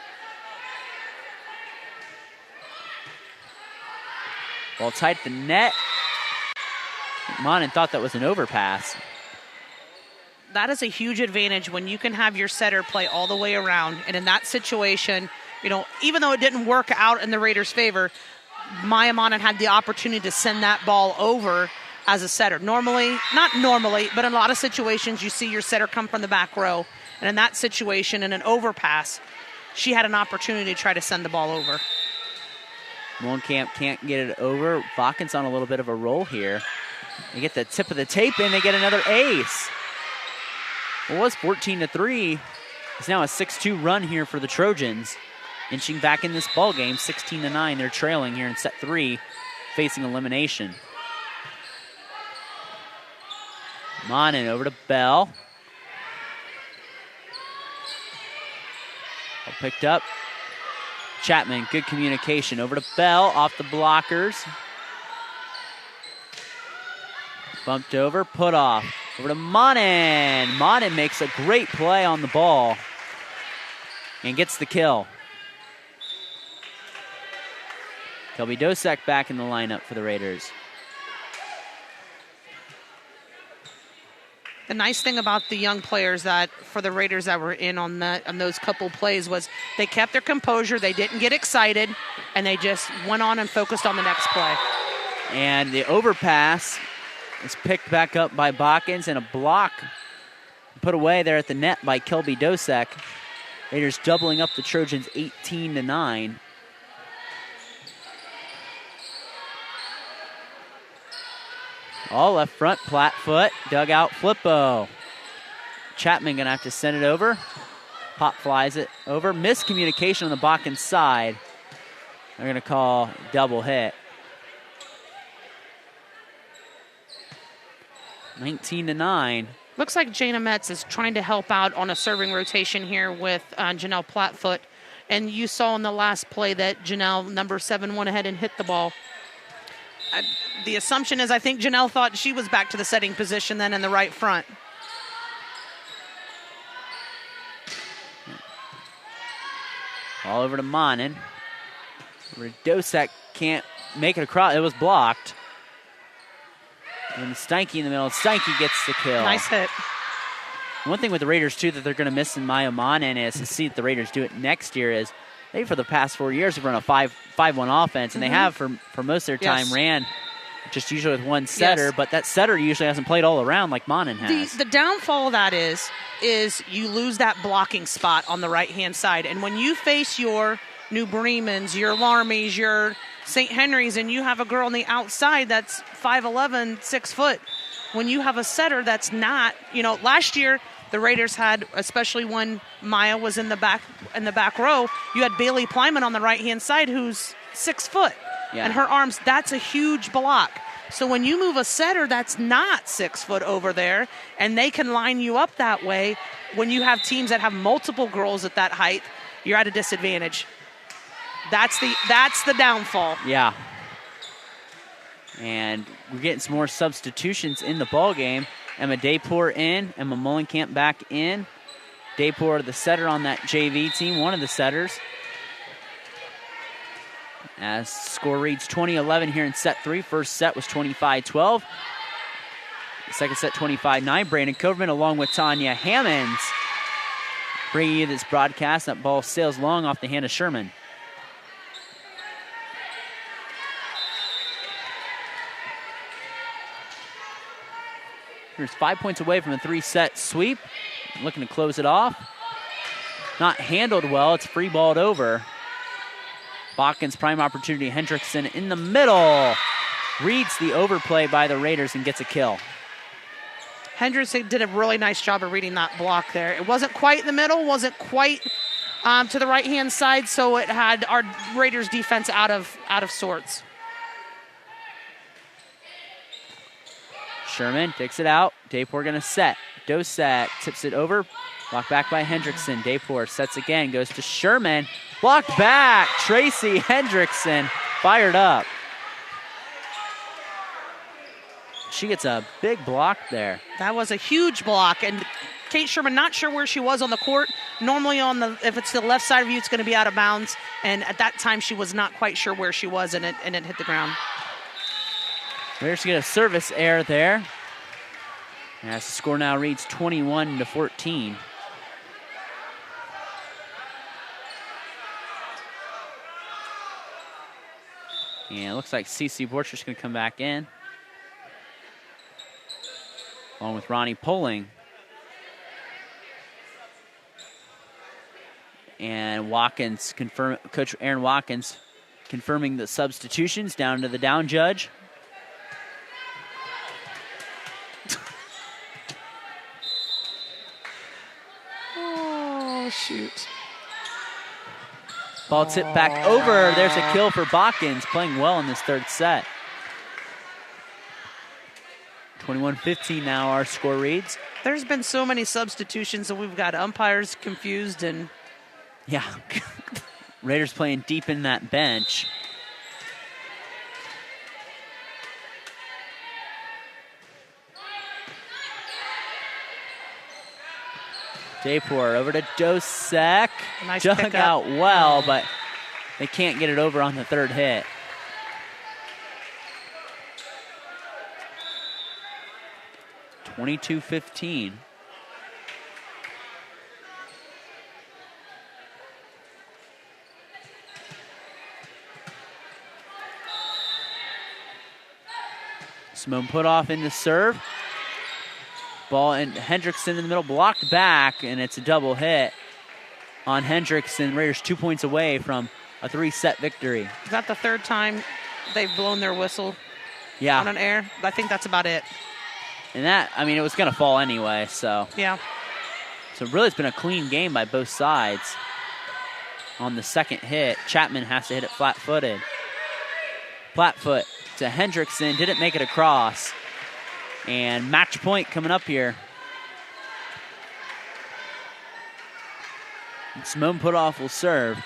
Ball tight at the net. Monin thought that was an overpass. That is a huge advantage when you can have your setter play all the way around. And in that situation, even though it didn't work out in the Raiders' favor, Maya Monin had the opportunity to send that ball over as a setter. Not normally, but in a lot of situations, you see your setter come from the back row. And in that situation, in an overpass, she had an opportunity to try to send the ball over. Mullenkamp can't get it over. Botkins on a little bit of a roll here. They get the tip of the tape in, they get another ace. It was 14-3. It's now a 6-2 run here for the Trojans. Inching back in this ball game, 16-9. They're trailing here in set 3, facing elimination. Monin over to Bell. Ball picked up. Chapman, good communication. Over to Bell, off the blockers. Bumped over, put off. Over to Monin. Monin makes a great play on the ball and gets the kill. Kelby Dosek back in the lineup for the Raiders. The nice thing about the young players for the Raiders that were in on those couple plays was they kept their composure, they didn't get excited, and they just went on and focused on the next play. And the overpass is picked back up by Botkins, and a block put away there at the net by Kelby Dosek. Raiders doubling up the Trojans 18-9. All left front, flat foot, dug out Flippo. Chapman gonna have to send it over. Pop flies it over. Miscommunication on the Botkins side. They're gonna call double hit. 19-9. Looks like Jana Metz is trying to help out on a serving rotation here with Janelle Plattfoot. And you saw in the last play that Janelle, number 7, went ahead and hit the ball. The assumption is I think Janelle thought she was back to the setting position then in the right front. All over to Monin. Dosek can't make it across. It was blocked. And Steinke in the middle. Steinke gets the kill. Nice hit. One thing with the Raiders, too, that they're going to miss in Maya Monin is to see if the Raiders do it next year is they, for the past 4 years, have run a 5-1 offense, and they have for most of their time ran just usually with one setter, but that setter usually hasn't played all around like Monin has. The downfall of that is you lose that blocking spot on the right-hand side. And when you face your New Bremens, your Larmies, your St. Henry's, and you have a girl on the outside that's 5'11", 6 foot, when you have a setter that's not, last year the Raiders had, especially when Maya was in the back row, you had Bailey Plyman on the right-hand side who's 6 foot. Yeah. And her arms, that's a huge block. So when you move a setter that's not 6 foot over there, and they can line you up that way, when you have teams that have multiple girls at that height, you're at a disadvantage. That's the downfall. Yeah. And we're getting some more substitutions in the ball game. Emma Daypour in, Emma Mullenkamp back in. Daypour, the setter on that JV team, one of the setters. As score reads 20-11 here in set 3. First set was 25-12. Second set 25-9. Brandon Coverman along with Tanya Hammonds Bringing you this broadcast, that ball sails long off the hand of Sherman. Here's 5 points away from a 3-set sweep. Looking to close it off. Not handled well, it's free balled over. Botkins prime opportunity, Hendrickson in the middle. Reads the overplay by the Raiders and gets a kill. Hendrickson did a really nice job of reading that block there. It wasn't quite in the middle, wasn't quite to the right-hand side, so it had our Raiders defense out of sorts. Sherman takes it out. Daypor gonna set. Dosak tips it over. Blocked back by Hendrickson. Daypor sets again, goes to Sherman. Blocked back. Tracy Hendrickson fired up. She gets a big block there. That was a huge block, and Kate Sherman not sure where she was on the court. Normally if it's the left side of you, it's going to be out of bounds, and at that time she was not quite sure where she was, and it hit the ground. Raiders get a service error there. As the score now reads 21-14. And it looks like CC Borcher's going to come back in, along with Ronnie Poling. And Watkins, Coach Aaron Watkins confirming the substitutions down to the down judge. Oh, shoot. Ball tipped back over. There's a kill for Botkins, playing well in this third set. 21-15 now our score reads. There's been so many substitutions that we've got umpires confused and... Yeah. Raiders playing deep in that bench. Daypor over to Dosak. Nice Dug pickup. out well, but they can't get it over on the third hit. (22-15). Simone put off into serve. Ball and Hendrickson in the middle, blocked back, and it's a double hit on Hendrickson. Raiders 2 points away from a 3-set victory. Is that the third time they've blown their whistle on an air? I think that's about it. And that, I mean, it was going to fall anyway, so. Yeah. So really it's been a clean game by both sides. On the second hit, Chapman has to hit it flat-footed. Flat-foot to Hendrickson, didn't make it across. And match point coming up here. And Simone Putoff will serve.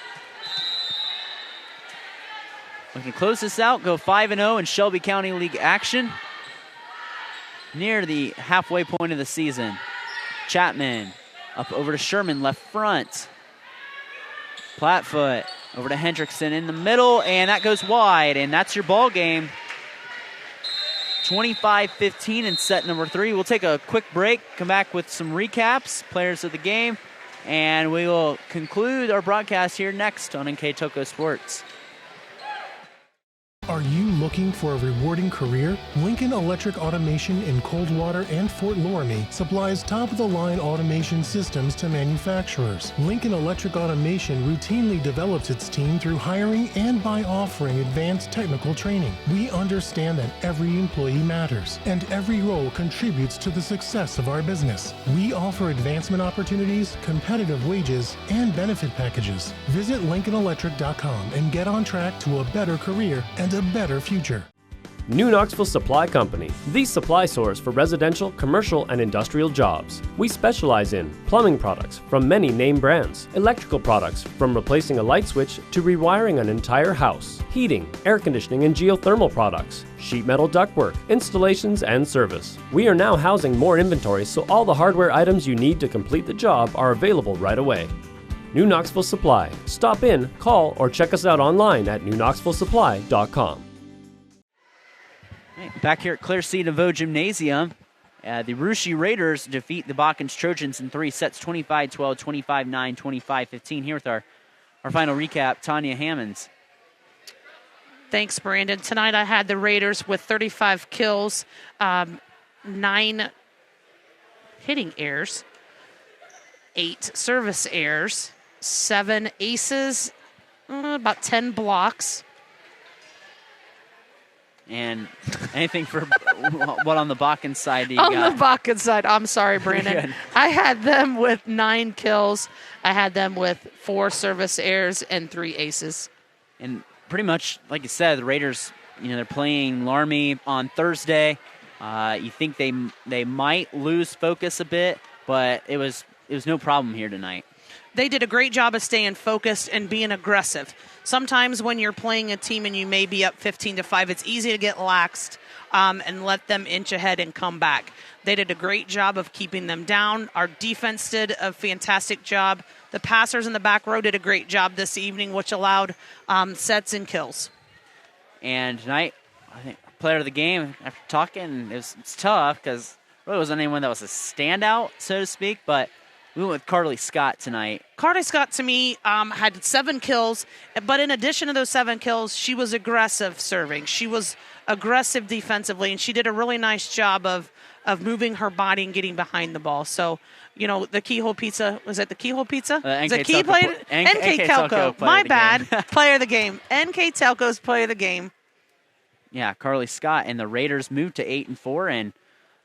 Looking to close this out, go 5-0 in Shelby County League action. Near the halfway point of the season. Chapman up over to Sherman, left front. Platfoot over to Hendrickson in the middle, and that goes wide, and that's your ball game. 25-15 in set number 3. We'll take a quick break, come back with some recaps, players of the game, and we will conclude our broadcast here next on NKTelco Sports. Are you looking for a rewarding career? Lincoln Electric Automation in Coldwater and Fort Loramie supplies top-of-the-line automation systems to manufacturers. Lincoln Electric Automation routinely develops its team through hiring and by offering advanced technical training. We understand that every employee matters, and every role contributes to the success of our business. We offer advancement opportunities, competitive wages, and benefit packages. Visit LincolnElectric.com and get on track to a better career and a better future. New Knoxville Supply Company, the supply source for residential, commercial, and industrial jobs. We specialize in plumbing products from many name brands, electrical products from replacing a light switch to rewiring an entire house, heating, air conditioning, and geothermal products, sheet metal ductwork, installations, and service. We are now housing more inventory, so all the hardware items you need to complete the job are available right away. New Knoxville Supply. Stop in, call, or check us out online at newknoxvillesupply.com. Back here at Claire C. DeVoe Gymnasium The Russia Raiders defeat the Botkins Trojans in 3 sets, 25-12, 25-9, 25-15. Here with our final recap, Tanya Hammonds. Thanks, Brandon. Tonight I had the Raiders with 35 kills, 9 hitting errors, 8 service errors, 7 aces, about 10 blocks. And anything for what on the Botkins side do you got? On the Botkins side, I'm sorry, Brandon. I had them with 9 kills. I had them with 4 service errors and 3 aces. And pretty much, like you said, the Raiders, they're playing Laramie on Thursday. You think they might lose focus a bit, but it was no problem here tonight. They did a great job of staying focused and being aggressive. Sometimes when you're playing a team and you may be up 15-5, it's easy to get laxed and let them inch ahead and come back. They did a great job of keeping them down. Our defense did a fantastic job. The passers in the back row did a great job this evening, which allowed sets and kills. And tonight, I think player of the game, after talking, it's tough because really wasn't anyone that was a standout, so to speak, but we went with Carly Scott tonight. Carly Scott, to me, had 7 kills, but in addition to those 7 kills, she was aggressive serving. She was aggressive defensively, and she did a really nice job of moving her body and getting behind the ball. So, the Keyhole Pizza, was it the Keyhole Pizza? NKTelco. My bad. Player of the game. NKTelco's player of the game. Yeah, Carly Scott, and the Raiders moved to 8-4, and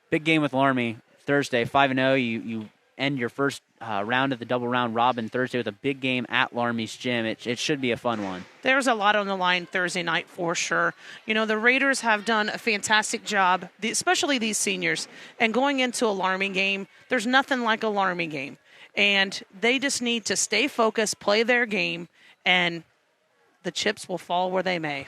big game with Laramie Thursday, 5-0. You end your first round of the double round robin Thursday with a big game at Laramie's gym. It should be a fun one. There's a lot on the line Thursday night for sure. The Raiders have done a fantastic job, especially these seniors. And going into a Laramie game, there's nothing like a Laramie game. And they just need to stay focused, play their game, and the chips will fall where they may.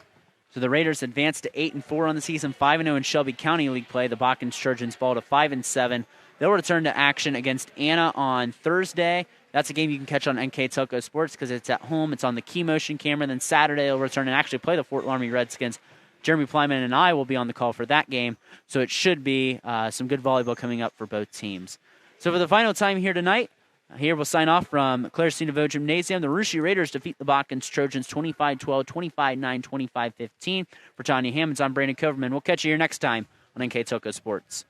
So the Raiders advanced to 8-4 on the season, 5-0 in Shelby County League play. The Botkins Trojans fall to 5-7. They'll return to action against Anna on Thursday. That's a game you can catch on NKTelco Sports because it's at home. It's on the Key Motion camera. Then Saturday they'll return and actually play the Fort Laramie Redskins. Jeremy Plyman and I will be on the call for that game. So it should be some good volleyball coming up for both teams. So for the final time here tonight, here we'll sign off from Claire Nouveau Gymnasium. The Russia Raiders defeat the Botkins Trojans 25-12, 25-9, 25-15. For Tanya Hammonds, I'm Brandon Coverman. We'll catch you here next time on NKTelco Sports.